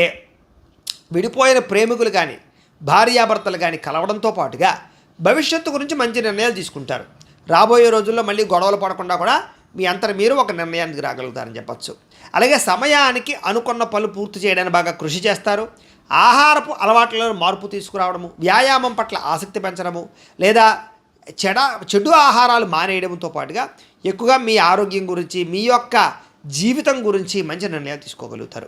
A: విడిపోయిన ప్రేమికులు కానీ, భార్యాభర్తలు కానీ కలవడంతో పాటుగా భవిష్యత్తు గురించి మంచి నిర్ణయాలు తీసుకుంటారు. రాబోయే రోజుల్లో మళ్ళీ గొడవలు పడకుండా కూడా మీ అంతట మీరు ఒక నిర్ణయానికి రాగలుగుతారని చెప్పచ్చు. అలాగే సమయానికి అనుకున్న పనులు పూర్తి చేయడానికి బాగా కృషి చేస్తారు. ఆహారపు అలవాట్లలో మార్పు తీసుకురావడము, వ్యాయామం పట్ల ఆసక్తి పెంచడము, లేదా చెడు ఆహారాలు మానేయడంతో పాటుగా ఎక్కువగా మీ ఆరోగ్యం గురించి, మీ యొక్క జీవితం గురించి మంచి నిర్ణయాలు తీసుకోగలుగుతారు.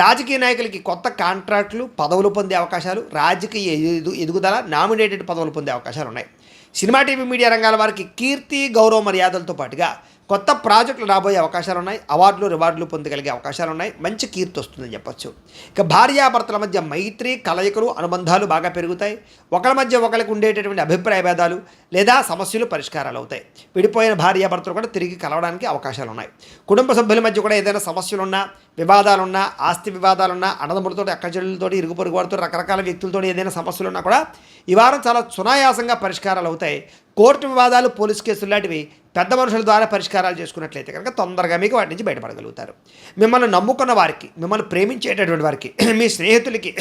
A: రాజకీయ నాయకులకి కొత్త కాంట్రాక్టులు, పదవులు పొందే అవకాశాలు, రాజకీయ ఎదుగుదల, నామినేటెడ్ పదవులు పొందే అవకాశాలు ఉన్నాయి. సినిమా, టీవీ, మీడియా రంగాల వారికి కీర్తి, గౌరవ మర్యాదలతో పాటుగా కొత్త ప్రాజెక్టులు రాబోయే అవకాశాలు ఉన్నాయి. అవార్డులు, రివార్డులు పొందగలిగే అవకాశాలు ఉన్నాయి. మంచి కీర్తి వస్తుందని చెప్పచ్చు. ఇక భార్యాభర్తల మధ్య మైత్రి, కలయికలు, అనుబంధాలు బాగా పెరుగుతాయి. ఒకరి మధ్య ఒకరికి ఉండేటటువంటి అభిప్రాయ భేదాలు లేదా సమస్యలు పరిష్కారాలు అవుతాయి. విడిపోయిన భార్యాభర్తలు కూడా తిరిగి కలవడానికి అవకాశాలు ఉన్నాయి. కుటుంబ సభ్యుల మధ్య కూడా ఏదైనా సమస్యలున్నా, వివాదాలున్నా, ఆస్తి వివాదాలున్నా, అన్నదమ్ములతో, అక్కచెల్లెలతో, ఇరుగు పొరుగు వారితో, రకరకాల వ్యక్తులతో ఏదైనా సమస్యలున్నా కూడా ఈ వారం చాలా సునాయాసంగా పరిష్కారాలు అవుతాయి. కోర్టు వివాదాలు, పోలీస్ కేసులు లాంటివి పెద్ద మనుషుల ద్వారా పరిష్కారాలు చేసుకున్నట్లయితే కనుక తొందరగా మీకు వాటి నుంచి బయటపడగలుగుతారు. మిమ్మల్ని నమ్ముకున్న వారికి, మిమ్మల్ని ప్రేమించేటటువంటి వారికి, మీ స్నేహితులకి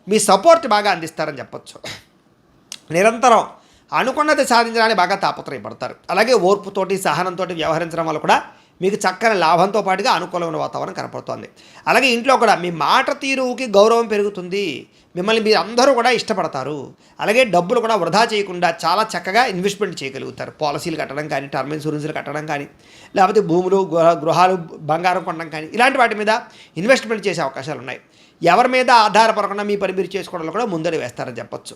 A: మీ సపోర్ట్ బాగా అందిస్తారని చెప్పచ్చు. నిరంతరం అనుకున్నది సాధించడానికి బాగా తాపత్రయపడతారు. అలాగే ఓర్పుతోటి, సహనంతో వ్యవహరించడం వల్ల కూడా మీకు చక్కని లాభంతో పాటుగా అనుకూలమైన వాతావరణం కనపడుతోంది. అలాగే ఇంట్లో కూడా మీ మాట తీరుకి గౌరవం పెరుగుతుంది. మిమ్మల్ని మీరు అందరూ కూడా ఇష్టపడతారు. అలాగే డబ్బులు కూడా వృధా చేయకుండా చాలా చక్కగా ఇన్వెస్ట్మెంట్ చేయగలుగుతారు. పాలసీలు కట్టడం కానీ, టర్మ్ ఇన్సూరెన్స్లు కట్టడం కానీ, లేకపోతే భూములు, గృహాలు, బంగారం కొనడం కానీ, ఇలాంటి వాటి మీద ఇన్వెస్ట్మెంట్ చేసే అవకాశాలు ఉన్నాయి. ఎవరి మీద ఆధారపడకుండా మీ పని మీరు చేసుకోవడంలో కూడా ముందడి వేస్తారని చెప్పచ్చు.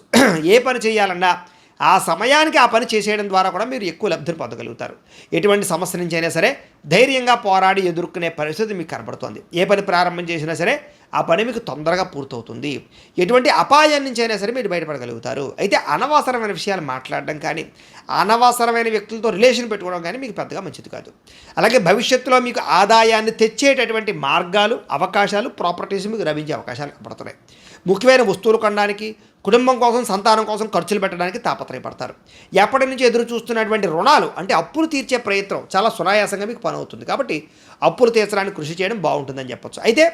A: ఏ పని చేయాలన్నా ఆ సమయానికి ఆ పని చేసేయడం ద్వారా కూడా మీరు ఎక్కువ లబ్ధిని పొందగలుగుతారు. ఎటువంటి సమస్య నుంచి అయినా సరే ధైర్యంగా పోరాడి ఎదుర్కొనే పరిస్థితి మీకు కనబడుతుంది. ఏ పని ప్రారంభం చేసినా సరే ఆ పని మీకు తొందరగా పూర్తవుతుంది. ఎటువంటి అపాయం నుంచి అయినా సరే మీరు బయటపడగలుగుతారు. అయితే అనవసరమైన విషయాలు మాట్లాడడం కానీ, అనవసరమైన వ్యక్తులతో రిలేషన్ పెట్టుకోవడం కానీ మీకు పెద్దగా మంచిది కాదు. అలాగే భవిష్యత్తులో మీకు ఆదాయాన్ని తెచ్చేటటువంటి మార్గాలు, అవకాశాలు, ప్రాపర్టీస్ మీకు లభించే అవకాశాలు కనబడుతున్నాయి. ముఖ్యమైన వస్తువులు కొనడానికి, కుటుంబం కోసం, సంతానం కోసం ఖర్చులు పెట్టడానికి తాపత్రయపడతారు. ఎప్పటి నుంచి ఎదురు చూస్తున్నటువంటి రుణాలు అంటే అప్పులు తీర్చే ప్రయత్నం చాలా సునాయాసంగా మీకు పని అవుతుంది. కాబట్టి అప్పులు తీర్చడానికి కృషి చేయడం బాగుంటుందని చెప్పచ్చు. అయితే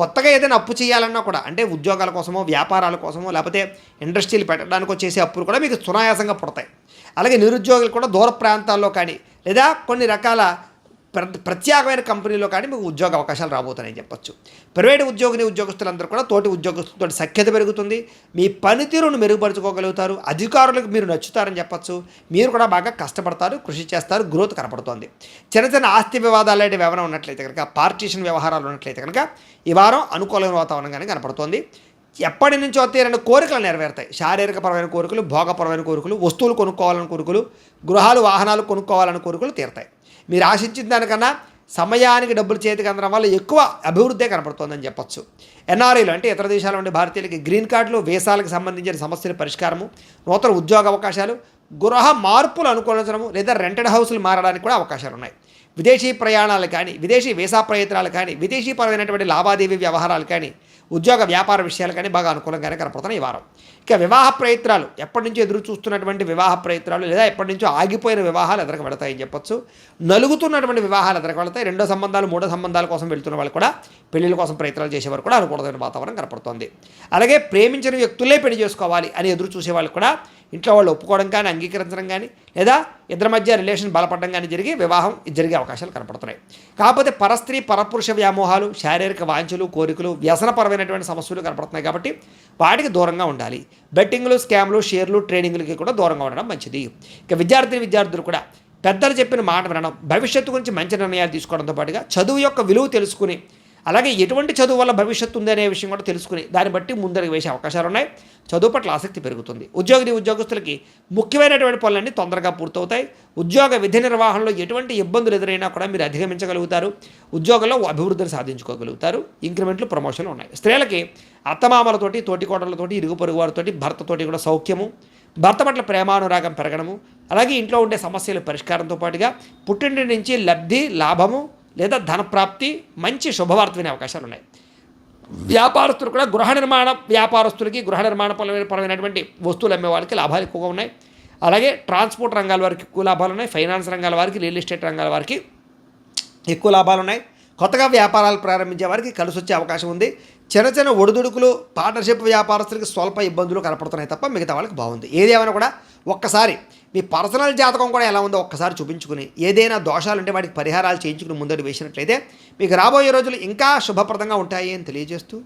A: కొత్తగా ఏదైనా అప్పు చేయాలన్నా కూడా అంటే ఉద్యోగాల కోసమో, వ్యాపారాల కోసమో, లేకపోతే ఇండస్ట్రీలు పెట్టడానికో చేసే అప్పులు కూడా మీకు సునాయాసంగా పుడతాయి. అలాగే నిరుద్యోగులు కూడా దూర ప్రాంతాల్లో కానీ లేదా కొన్ని రకాల ప్రత్యేకమైన కంపెనీలో కానీ మీకు ఉద్యోగ అవకాశాలు రాబోతున్నాయని చెప్పచ్చు. ప్రైవేటు ఉద్యోగస్తులందరూ కూడా తోటి ఉద్యోగస్తులతో సఖ్యత పెరుగుతుంది. మీ పనితీరును మెరుగుపరుచుకోగలుగుతారు. అధికారులకు మీరు నచ్చుతారని చెప్పచ్చు. మీరు కూడా బాగా కష్టపడతారు, కృషి చేస్తారు, గ్రోత్ కనపడుతోంది. చిన్న చిన్న ఆస్తి వివాదాలు లాంటివి ఏమైనా ఉన్నట్లయితే కనుక, పార్టీషన్ వ్యవహారాలు ఉన్నట్లయితే కనుక ఈ వారం అనుకూలమైన వాతావరణంగానే కనపడుతోంది. ఎప్పటి నుంచో తీరని కోరికలు నెరవేరుతాయి. శారీరకపరమైన కోరికలు, భోగపరమైన కోరికలు, వస్తువులు కొనుక్కోవాలని కోరికలు, గృహాలు, వాహనాలు కొనుక్కోవాలని కోరికలు తీరుతాయి. మీరు ఆశించిన దానికన్నా సమయానికి డబ్బులు చేతికి అందడం వల్ల ఎక్కువ అభివృద్ధి కనపడుతోందని చెప్పచ్చు. ఎన్ఆర్ఐలు అంటే ఇతర దేశాల నుండి భారతీయులకి గ్రీన్ కార్డులు, వీసాలకు సంబంధించిన సమస్యల పరిష్కారము, నూతన ఉద్యోగ అవకాశాలు, గృహ మార్పులు అనుకూలించడము లేదా రెంటెడ్ హౌస్లు మారడానికి కూడా అవకాశాలు ఉన్నాయి. విదేశీ ప్రయాణాలు కానీ, విదేశీ వీసా ప్రయత్నాలు కానీ, విదేశీపరమైనటువంటి లావాదేవీ వ్యవహారాలు కానీ, ఉద్యోగ వ్యాపార విషయాలు కానీ బాగా అనుకూలంగానే కనపడుతున్నాయి ఈ వారం. ఇక వివాహ ప్రయత్నాలు, ఎప్పటి నుంచో ఎదురు చూస్తున్నటువంటి వివాహ ప్రయత్నాలు లేదా ఎప్పటి నుంచో ఆగిపోయిన వివాహాలు ఎదరకు వెళతాయని చెప్పొచ్చు. నలుగుతున్నటువంటి వివాహాలు ఎదరకు వెళతాయి. రెండో సంబంధాలు, మూడో సంబంధాల కోసం వెళ్తున్న వాళ్ళు కూడా, పెళ్లిళ్ళ కోసం ప్రయత్నాలు చేసేవారు కూడా అనుకూలమైన వాతావరణం కనపడుతుంది. అలాగే ప్రేమించిన వ్యక్తులే పెళ్లి చేసుకోవాలి అని ఎదురు చూసే వాళ్ళు కూడా ఇంట్లో వాళ్ళు ఒప్పుకోవడం కానీ, అంగీకరించడం కానీ, లేదా ఇద్దరి మధ్య రిలేషన్ బలపడడం కానీ జరిగి వివాహం జరిగే అవకాశాలు కనపడుతున్నాయి. కాకపోతే పరస్త్రీ పరపురుష వ్యామోహాలు, శారీరక వాంఛలు, కోరికలు, వ్యసనపరమైనటువంటి సమస్యలు కనపడుతున్నాయి. కాబట్టి వాటికి దూరంగా ఉండాలి. బెట్టింగ్లు, స్కామ్లు, షేర్లు, ట్రేడింగ్లకి కూడా దూరంగా ఉండడం మంచిది. ఇక విద్యార్థులు కూడా పెద్దలు చెప్పిన మాట వినడం, భవిష్యత్తు గురించి మంచి నిర్ణయాలు తీసుకోవడంతో పాటుగా చదువు యొక్క విలువ తెలుసుకుని, అలాగే ఎటువంటి చదువు వల్ల భవిష్యత్తు ఉందనే విషయం కూడా తెలుసుకుని దాన్ని బట్టి ముందరికి వేసే అవకాశాలు ఉన్నాయి. చదువు పట్ల ఆసక్తి పెరుగుతుంది. ఉద్యోగస్తులకి ముఖ్యమైనటువంటి పనులన్నీ తొందరగా పూర్తవుతాయి. ఉద్యోగ విధి నిర్వహణలో ఎటువంటి ఇబ్బందులు ఎదురైనా కూడా మీరు అధిగమించగలుగుతారు. ఉద్యోగంలో అభివృద్ధిని సాధించుకోగలుగుతారు. ఇంక్రిమెంట్లు, ప్రమోషన్లు ఉన్నాయి. స్త్రీలకి అత్తమామలతోటి, తోటికోడలతోటి, ఇరుగు పొరుగు వారితోటి, భర్తతోటి కూడా సౌఖ్యము, భర్త పట్ల ప్రేమానురాగం పెరగడము, అలాగే ఇంట్లో ఉండే సమస్యల పరిష్కారంతో పాటుగా పుట్టింటి నుంచి లబ్ధి, లాభము లేదా ధనప్రాప్తి, మంచి శుభవార్త వినే అవకాశాలు ఉన్నాయి. వ్యాపారస్తులు కూడా గృహ నిర్మాణ వ్యాపారస్తులకి, గృహ నిర్మాణ పరమైనటువంటి వస్తువులు అమ్మే వాళ్ళకి లాభాలు ఎక్కువగా ఉన్నాయి. అలాగే ట్రాన్స్పోర్ట్ రంగాల వారికి ఎక్కువ లాభాలు ఉన్నాయి. ఫైనాన్స్ రంగాల వారికి, రియల్ ఎస్టేట్ రంగాల వారికి ఎక్కువ లాభాలు ఉన్నాయి. కొత్తగా వ్యాపారాలు ప్రారంభించే వారికి కలిసి వచ్చే అవకాశం ఉంది. చిన్న చిన్న ఒడిదుడుకులు, పార్ట్నర్షిప్ వ్యాపారస్తులకి స్వల్ప ఇబ్బందులు కనపడుతున్నాయి తప్ప మిగతా వాళ్ళకి బాగుంది. ఏదేమైనా కూడా ఒక్కసారి మీ పర్సనల్ జాతకం కూడా ఎలా ఉందో ఒక్కసారి చూపించుకుని, ఏదైనా దోషాలు ఉంటే వాటికి పరిహారాలు చేయించుకుని ముందడు వేసినట్లయితే మీకు రాబోయే రోజులు ఇంకా శుభప్రదంగా ఉంటాయి అని తెలియజేస్తూ,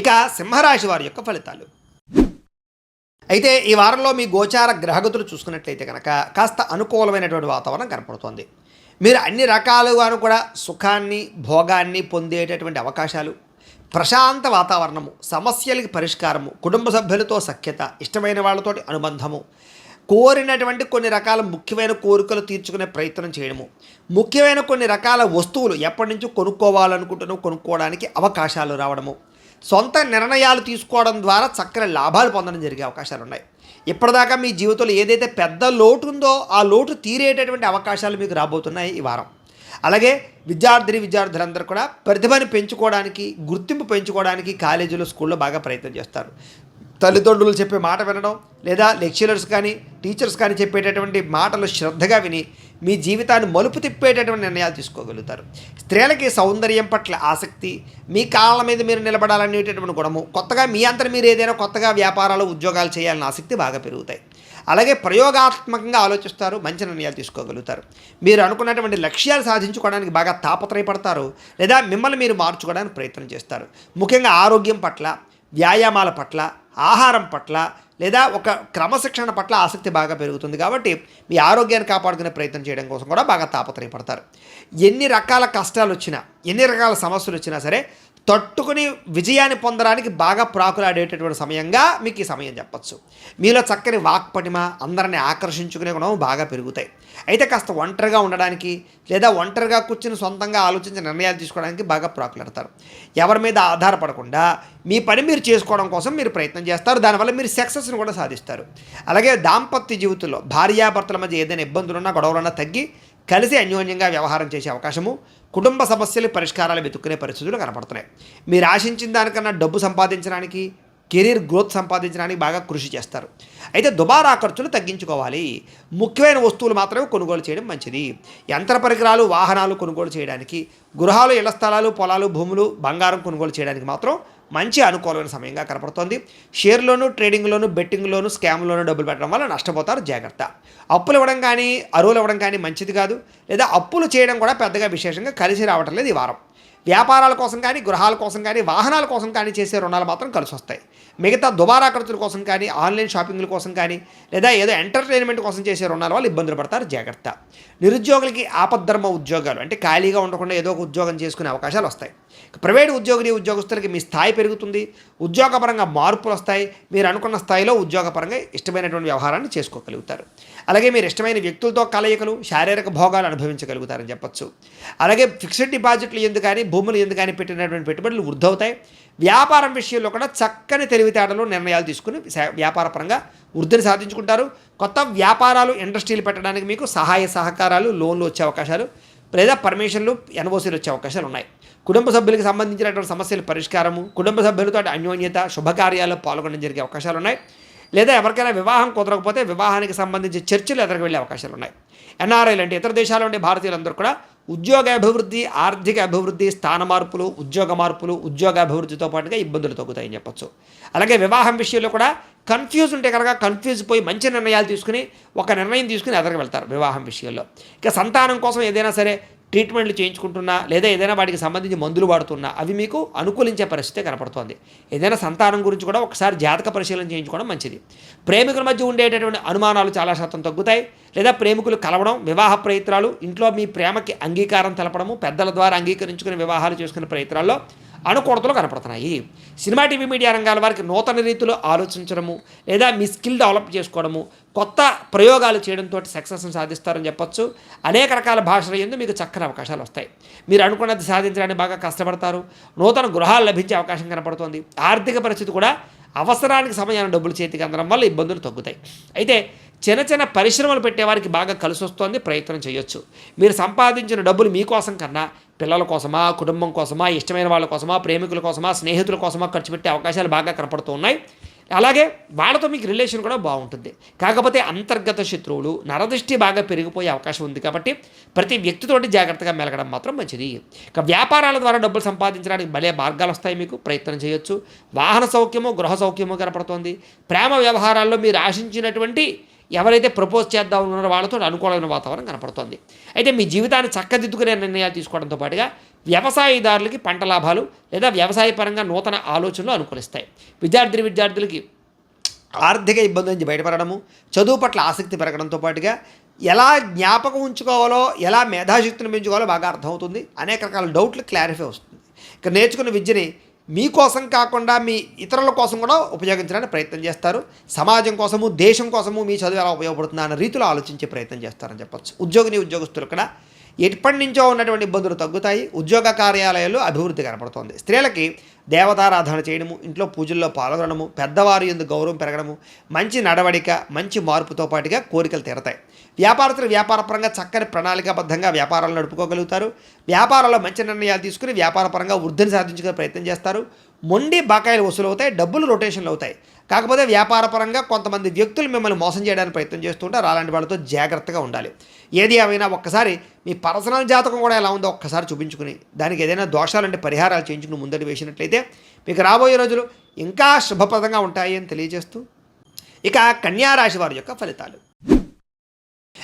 A: ఇక సింహరాశి వారి యొక్క ఫలితాలు. అయితే ఈ వారంలో మీ గోచార గ్రహగతులు చూసుకున్నట్లయితే కనుక కాస్త అనుకూలమైనటువంటి వాతావరణం కనపడుతోంది. మీరు అన్ని రకాలుగాను కూడా సుఖాన్ని, భోగాన్ని పొందేటటువంటి అవకాశాలు, ప్రశాంత వాతావరణము, సమస్యలకి పరిష్కారము, కుటుంబ సభ్యులతో సఖ్యత, ఇష్టమైన వాళ్ళతోటి అనుబంధము, కోరినటువంటి కొన్ని రకాల ముఖ్యమైన కోరికలు తీర్చుకునే ప్రయత్నం చేయడము, ముఖ్యమైన కొన్ని రకాల వస్తువులు ఎప్పటి నుంచో కొనుక్కోవడానికి అవకాశాలు రావడము, సొంత నిర్ణయాలు తీసుకోవడం ద్వారా చక్కని లాభాలు పొందడం జరిగే అవకాశాలు ఉన్నాయి. ఇప్పటిదాకా మీ జీవితంలో ఏదైతే పెద్ద లోటు ఉందో ఆ లోటు తీరేటటువంటి అవకాశాలు మీకు రాబోతున్నాయి ఈ వారం. అలాగే విద్యార్థులందరూ కూడా ప్రతిభని పెంచుకోవడానికి, గుర్తింపు పెంచుకోవడానికి కాలేజీలో, స్కూల్లో బాగా ప్రయత్నం చేస్తారు. తల్లిదండ్రులు చెప్పే మాట వినడం, లేదా లెక్చరర్స్ కానీ, టీచర్స్ కానీ చెప్పేటటువంటి మాటలు శ్రద్ధగా విని మీ జీవితాన్ని మలుపు తిప్పేటటువంటి నిర్ణయాలు తీసుకోగలుగుతారు. స్త్రీలకి సౌందర్యం పట్ల ఆసక్తి, మీ కాళ్ళ మీద మీరు నిలబడాలనేటటువంటి గుణము, కొత్తగా మీ అంతట మీరు ఏదైనా కొత్తగా వ్యాపారాలు, ఉద్యోగాలు చేయాలన్న ఆసక్తి బాగా పెరుగుతాయి. అలాగే ప్రయోగాత్మకంగా ఆలోచిస్తారు, మంచి నిర్ణయాలు తీసుకోగలుగుతారు. మీరు అనుకున్నటువంటి లక్ష్యాలు సాధించుకోవడానికి బాగా తాపత్రయపడతారు, లేదా మిమ్మల్ని మీరు మార్చుకోవడానికి ప్రయత్నం చేస్తారు. ముఖ్యంగా ఆరోగ్యం పట్ల, వ్యాయామాల పట్ల, ఆహారం పట్ల, లేదా ఒక క్రమశిక్షణ పట్ల ఆసక్తి బాగా పెరుగుతుంది. కాబట్టి మీ ఆరోగ్యాన్ని కాపాడుకునే ప్రయత్నం చేయడం కోసం కూడా బాగా తాపత్రయపడతారు. ఎన్ని రకాల కష్టాలు వచ్చినా, ఎన్ని రకాల సమస్యలు వచ్చినా సరే తట్టుకుని విజయాన్ని పొందడానికి బాగా ప్రాకులాడేటటువంటి సమయంగా మీకు ఈ సమయం చెప్పచ్చు. మీలో చక్కని వాక్పటిమ, అందరిని ఆకర్షించుకునే గుణం బాగా పెరుగుతాయి. అయితే కాస్త ఒంటరిగా ఉండడానికి, లేదా ఒంటరిగా కూర్చుని సొంతంగా ఆలోచించి నిర్ణయాలు తీసుకోవడానికి బాగా ప్రాకులాడతారు. ఎవరి మీద ఆధారపడకుండా మీ పని మీరు చేసుకోవడం కోసం మీరు ప్రయత్నం చేస్తారు. దానివల్ల మీరు సక్సెస్ని కూడా సాధిస్తారు. అలాగే దాంపత్య జీవితంలో భార్యాభర్తల మధ్య ఏదైనా ఇబ్బందులున్నా, గొడవలున్నా తగ్గి కలిసి అన్యోన్యంగా వ్యవహారం చేసే అవకాశము, కుటుంబ సమస్యలు పరిష్కారాలు వెతుక్కునే పరిస్థితులు కనపడుతున్నాయి. మీరు ఆశించిన దానికన్నా డబ్బు సంపాదించడానికి, కెరీర్ గ్రోత్ సంపాదించడానికి బాగా కృషి చేస్తారు. అయితే దుబారా ఖర్చులు తగ్గించుకోవాలి. ముఖ్యమైన వస్తువులు మాత్రమే కొనుగోలు చేయడం మంచిది. యంత్ర పరికరాలు, వాహనాలు కొనుగోలు చేయడానికి, గృహాలు, ఇళ్ల స్థలాలు, పొలాలు, భూములు, బంగారం కొనుగోలు చేయడానికి మాత్రం మంచి అనుకూలమైన సమయంగా కనపడుతోంది. షేర్లోను, ట్రేడింగ్లోను, బెట్టింగ్లోను, స్కామ్లోను డబ్బులు పెట్టడం వల్ల నష్టపోతారు, జాగ్రత్త. అప్పులు ఇవ్వడం కానీ, అరువులు ఇవ్వడం కానీ మంచిది కాదు. లేదా అప్పులు చేయడం కూడా పెద్దగా విశేషంగా కలిసి రావటం లేదు ఈ వారం. వ్యాపారాల కోసం కానీ, గృహాల కోసం కానీ, వాహనాల కోసం కానీ చేసే రుణాలు మాత్రం కలిసి వస్తాయి. మిగతా దుబారా ఖర్చుల కోసం కానీ, ఆన్లైన్ షాపింగ్ల కోసం కానీ, లేదా ఏదో ఎంటర్టైన్మెంట్ కోసం చేసే రుణాల వల్ల ఇబ్బందులు పడతారు, జాగ్రత్త. నిరుద్యోగులకి ఆపద్ధర్మ ఉద్యోగాలు, అంటే ఖాళీగా ఉండకుండా ఏదో ఒక ఉద్యోగం చేసుకునే అవకాశాలు వస్తాయి. ప్రైవేట్ ఉద్యోగస్తులకి మీ స్థాయి పెరుగుతుంది, ఉద్యోగపరంగా మార్పులు వస్తాయి. మీరు అనుకున్న స్థాయిలో ఉద్యోగపరంగా ఇష్టమైనటువంటి వ్యవహారాన్ని చేసుకోగలుగుతారు. అలాగే మీరు ఇష్టమైన వ్యక్తులతో కలయికలు, శారీరక భోగాలు అనుభవించగలుగుతారని చెప్పచ్చు. అలాగే ఫిక్స్డ్ డిపాజిట్లు ఎందుకు కానీ, భూములు ఎందుకు కానీ పెట్టినటువంటి పెట్టుబడులు వృద్ధవుతాయి. వ్యాపారం విషయంలో కూడా చక్కని తెలివితేటలు, నిర్ణయాలు తీసుకుని వ్యాపారపరంగా వృద్ధిని సాధించుకుంటారు. కొత్త వ్యాపారాలు, ఇండస్ట్రీలు పెట్టడానికి మీకు సహాయ సహకారాలు, లోన్లు వచ్చే అవకాశాలు, లేదా పర్మిషన్లు, ఎన్ఓసీలు వచ్చే అవకాశాలు ఉన్నాయి. కుటుంబ సభ్యులకు సంబంధించినటువంటి సమస్యల పరిష్కారము, కుటుంబ సభ్యులతో అన్యోన్యత, శుభకార్యాల్లో పాల్గొనడం జరిగే అవకాశాలు ఉన్నాయి. లేదా ఎవరికైనా వివాహం కుదరకపోతే వివాహానికి సంబంధించి చర్చలు ఎదురుకు వెళ్ళే అవకాశాలు ఉన్నాయి. ఎన్ఆర్ఐలు అంటే ఇతర దేశాల్లో ఉండే భారతీయులందరూ కూడా ఉద్యోగ అభివృద్ధి, ఆర్థిక అభివృద్ధి, స్థాన మార్పులు, ఉద్యోగ మార్పులు, ఉద్యోగ అభివృద్ధితో పాటుగా ఇబ్బందులు తగ్గుతాయని చెప్పచ్చు. అలాగే వివాహం విషయంలో కూడా కన్ఫ్యూజ్ ఉంటే కనుక కన్ఫ్యూజ్ పోయి మంచి నిర్ణయాలు తీసుకుని ఒక నిర్ణయం తీసుకుని ఎదురుకు వెళ్తారు వివాహం విషయంలో. ఇక సంతానం కోసం ఏదైనా సరే ట్రీట్మెంట్లు చేయించుకుంటున్నా లేదా ఏదైనా వాటికి సంబంధించి మందులు వాడుతున్నా అవి మీకు అనుకూలించే పరిస్థితి కనపడుతోంది. ఏదైనా సంతానం గురించి కూడా ఒకసారి జాతక పరిశీలన చేయించుకోవడం మంచిది. ప్రేమికుల మధ్య ఉండేటటువంటి అనుమానాలు చాలా శాతం తగ్గుతాయి. లేదా ప్రేమికులు కలవడం, వివాహ ప్రయత్నాలు, ఇంట్లో మీ ప్రేమకి అంగీకారం తెలపడము, పెద్దల ద్వారా అంగీకరించుకుని వివాహాలు చేసుకునే ప్రయత్నాల్లో అనుకూలతలు కనపడుతున్నాయి. సినిమా, టీవీ, మీడియా రంగాల వారికి నూతన రీతిలో ఆలోచించడము లేదా మీ స్కిల్ డెవలప్ చేసుకోవడము, కొత్త ప్రయోగాలు చేయడంతో సక్సెస్ని సాధిస్తారని చెప్పొచ్చు. అనేక రకాల భాషల యందు మీకు చక్కని అవకాశాలు వస్తాయి. మీరు అనుకున్నది సాధించడానికి బాగా కష్టపడతారు. నూతన గృహాలు లభించే అవకాశం కనపడుతుంది. ఆర్థిక పరిస్థితి కూడా అవసరానికి సమయాన్ని డబ్బులు చేతికి అందడం వల్ల ఇబ్బందులు తగ్గుతాయి. అయితే చిన్న చిన్న పరిశ్రమలు పెట్టేవారికి బాగా కలిసి వస్తుంది, ప్రయత్నం చేయొచ్చు. మీరు సంపాదించిన డబ్బులు మీకోసం కన్నా పిల్లల కోసమా, కుటుంబం కోసమా, ఇష్టమైన వాళ్ళ కోసమా, ప్రేమికుల కోసమా, స్నేహితుల కోసమా ఖర్చు పెట్టే అవకాశాలు బాగా కనపడుతూ ఉన్నాయి. అలాగే వాళ్ళతో మీకు రిలేషన్ కూడా బాగుంటుంది. కాకపోతే అంతర్గత శత్రువులు, నరదృష్టి బాగా పెరిగిపోయే అవకాశం ఉంది. కాబట్టి ప్రతి వ్యక్తితోటి జాగ్రత్తగా మెలగడం మాత్రం మంచిది. ఇక వ్యాపారాల ద్వారా డబ్బులు సంపాదించడానికి భలే మార్గాలు వస్తాయి, మీకు ప్రయత్నం చేయొచ్చు. వాహన సౌఖ్యము, గృహ సౌఖ్యము కనపడుతోంది. ప్రేమ వ్యవహారాల్లో మీరు ఆశించినటువంటి ఎవరైతే ప్రపోజ్ చేద్దాం ఉన్నారో వాళ్ళతో అనుకూలమైన వాతావరణం కనపడుతుంది. అయితే మీ జీవితాన్ని చక్కదిద్దుకునే నిర్ణయాలు తీసుకోవడంతో పాటుగా వ్యవసాయదారులకి పంట లాభాలు లేదా వ్యవసాయ పరంగా నూతన ఆలోచనలు అనుకూలిస్తాయి. విద్యార్థులకి ఆర్థిక ఇబ్బంది నుంచి బయటపడడము, చదువు పట్ల ఆసక్తి పెరగడంతో పాటుగా ఎలా జ్ఞాపకం ఉంచుకోవాలో, ఎలా మేధాశక్తిని పెంచుకోవాలో బాగా అర్థమవుతుంది. అనేక రకాల డౌట్లు క్లారిఫై వస్తుంది. ఇక నేర్చుకున్న విద్యని మీకోసం కాకుండా మీ ఇతరుల కోసం కూడా ఉపయోగించడానికి ప్రయత్నం చేస్తారు. సమాజం కోసము, దేశం కోసము మీ చదువు ఎలా ఉపయోగపడుతుందా అన్న రీతిలో ఆలోచించే ప్రయత్నం చేస్తారని చెప్పొచ్చు. ఉద్యోగస్తులు కూడా ఎప్పటి నుంచో ఉన్నటువంటి ఇబ్బందులు తగ్గుతాయి. ఉద్యోగ కార్యాలయాల్లో అభివృద్ధి కనపడుతోంది. స్త్రీలకి దేవతారాధన చేయడము, ఇంట్లో పూజల్లో పాల్గొనడము, పెద్దవారి యందు గౌరవం పెరగడము, మంచి నడవడిక, మంచి మార్పుతో పాటుగా కోరికలు తీరతాయి. వ్యాపారస్తులు వ్యాపారపరంగా చక్కని ప్రణాళికాబద్ధంగా వ్యాపారాలు నడుపుకోగలుగుతారు. వ్యాపారాల్లో మంచి నిర్ణయాలు తీసుకుని వ్యాపారపరంగా వృద్ధిని సాధించుకునే ప్రయత్నం చేస్తారు. మొండి బకాయిలు వసూలు అవుతాయి, డబ్బులు రొటేషన్లు అవుతాయి. కాకపోతే వ్యాపారపరంగా కొంతమంది వ్యక్తులు మిమ్మల్ని మోసం చేయడానికి ప్రయత్నం చేస్తుంటారు. అలాంటి వాళ్ళతో జాగ్రత్తగా ఉండాలి. ఏది ఏమైనా ఒక్కసారి మీ పర్సనల్ జాతకం కూడా ఎలా ఉందో ఒక్కసారి చూపించుకుని దానికి ఏదైనా దోషాలంటే పరిహారాలు చేయించుకుని ముందడి వేసినట్లయితే మీకు రాబోయే రోజులు ఇంకా శుభప్రదంగా ఉంటాయి అని తెలియజేస్తూ ఇక కన్యారాశి వారి యొక్క ఫలితాలు.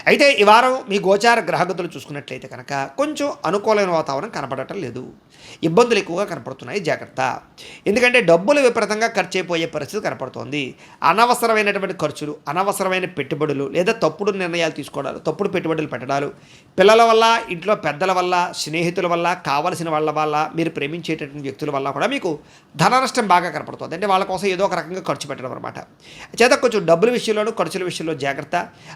A: అయితే ఈ వారం మీ గోచార గ్రహగతులు చూసుకున్నట్లయితే కనుక కొంచెం అనుకూలమైన వాతావరణం కనపడటం లేదు. ఇబ్బందులు ఎక్కువగా కనపడుతున్నాయి, జాగ్రత్త. ఎందుకంటే డబ్బులు విపరీతంగా ఖర్చు అయిపోయే పరిస్థితి కనపడుతోంది. అనవసరమైనటువంటి ఖర్చులు, అనవసరమైన పెట్టుబడులు లేదా తప్పుడు నిర్ణయాలు తీసుకోవడాలు, తప్పుడు పెట్టుబడులు పెట్టడాలు, పిల్లల వల్ల, ఇంట్లో పెద్దల వల్ల, స్నేహితుల వల్ల, కావలసిన వాళ్ళ వల్ల, మీరు ప్రేమించేటటువంటి వ్యక్తుల వల్ల కూడా మీకు ధన నష్టం బాగా కనపడుతుంది. అంటే వాళ్ళ కోసం ఏదో ఒక రకంగా ఖర్చు పెట్టడం అనమాట. చేత కొంచెం డబ్బుల విషయంలోనూ ఖర్చుల విషయంలో జాగ్రత్త.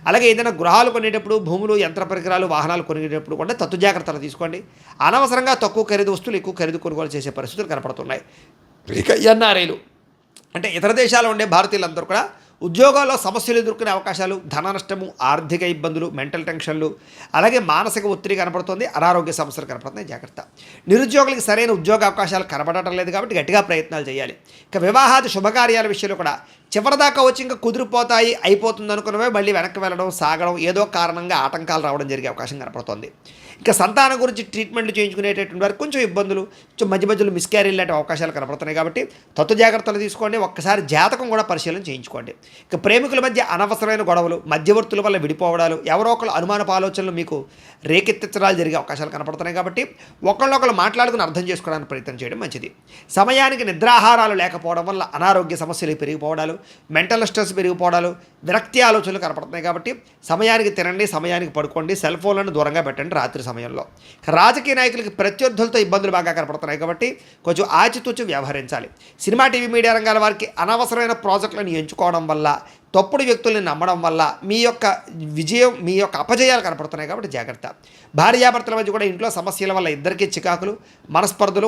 A: అలాగే ఏదైనా గృహాలు కొనేటప్పుడు, భూములు, యంత్ర పరికరాలు, వాహనాలు కొనేటప్పుడు కూడా తత్తు జాగ్రత్తలు తీసుకోండి. అనవసరంగా తక్కువ ఖరీదు వస్తువులు ఎక్కువ ఖరీదు కొనుగోలు చేసే పరిస్థితులు కనపడుతున్నాయి. ఇక ఎన్ఆర్ఐలు అంటే ఇతర దేశాల్లో ఉండే భారతీయులందరూ కూడా ఉద్యోగాల్లో సమస్యలు ఎదుర్కొనే అవకాశాలు, ధన నష్టము, ఆర్థిక ఇబ్బందులు, మెంటల్ టెన్షన్లు, అలాగే మానసిక ఒత్తిడి కనపడుతుంది. అనారోగ్య సమస్యలు కనపడుతున్నాయి, జాగ్రత్త. నిరుద్యోగులకు సరైన ఉద్యోగ అవకాశాలు కనబడటం లేదు కాబట్టి గట్టిగా ప్రయత్నాలు చేయాలి. ఇక వివాహాది శుభకార్యాల విషయంలో కూడా చివరిదాకా వచ్చి ఇంకా కుదిరిపోతాయి, అయిపోతుంది అనుకున్నవే మళ్ళీ వెనక్కి వెళ్ళడం, సాగడం, ఏదో కారణంగా ఆటంకాలు రావడం జరిగే అవకాశం కనపడుతుంది. ఇక సంతానం గురించి ట్రీట్మెంట్లు చేయించుకునేటటువంటి వారికి కొంచెం ఇబ్బందులు, మధ్య మధ్యలో మిస్క్యారీలు లాంటి అవకాశాలు కనపడుతున్నాయి. కాబట్టి తత్వ జాగ్రత్తలు తీసుకోండి. ఒక్కసారి జాతకం కూడా పరిశీలన చేయించుకోండి. ఇక ప్రేమికుల మధ్య అనవసరమైన గొడవలు, మధ్యవర్తుల వల్ల విడిపోవడాలు, ఎవరో ఒకరు అనుమానపు ఆలోచనలు మీకు రేకెత్తించడాలు జరిగే అవకాశాలు కనపడుతున్నాయి. కాబట్టి ఒకళ్ళొకళ్ళు మాట్లాడుకుని అర్థం చేసుకోవడానికి ప్రయత్నం చేయడం మంచిది. సమయానికి నిద్రాహారాలు లేకపోవడం వల్ల అనారోగ్య సమస్యలు పెరిగిపోవడాలు, మెంటల్ స్ట్రెస్ పెరిగిపోవడాలు, విరక్తి ఆలోచనలు కనపడుతున్నాయి. కాబట్టి సమయానికి తినండి, సమయానికి పడుకోండి, సెల్ ఫోన్లను దూరంగా పెట్టండి రాత్రి సమయంలో. రాజకీయ నాయకులకి ప్రత్యర్థులతో ఇబ్బందులు బాగా కనపడుతున్నాయి. కాబట్టి కొంచెం ఆచితూచి వ్యవహరించాలి. సినిమా, టీవీ, మీడియా రంగాల వారికి అనవసరమైన ప్రాజెక్టులను ఎంచుకోవడం వల్ల, తప్పుడు వ్యక్తుల్ని నమ్మడం వల్ల మీ యొక్క విజయం, మీ యొక్క అపజయాలు కనపడుతున్నాయి. కాబట్టి జాగ్రత్త. భార్యాభర్తల మధ్య కూడా ఇంట్లో సమస్యల వల్ల ఇద్దరికీ చికాకులు, మనస్పర్ధలు,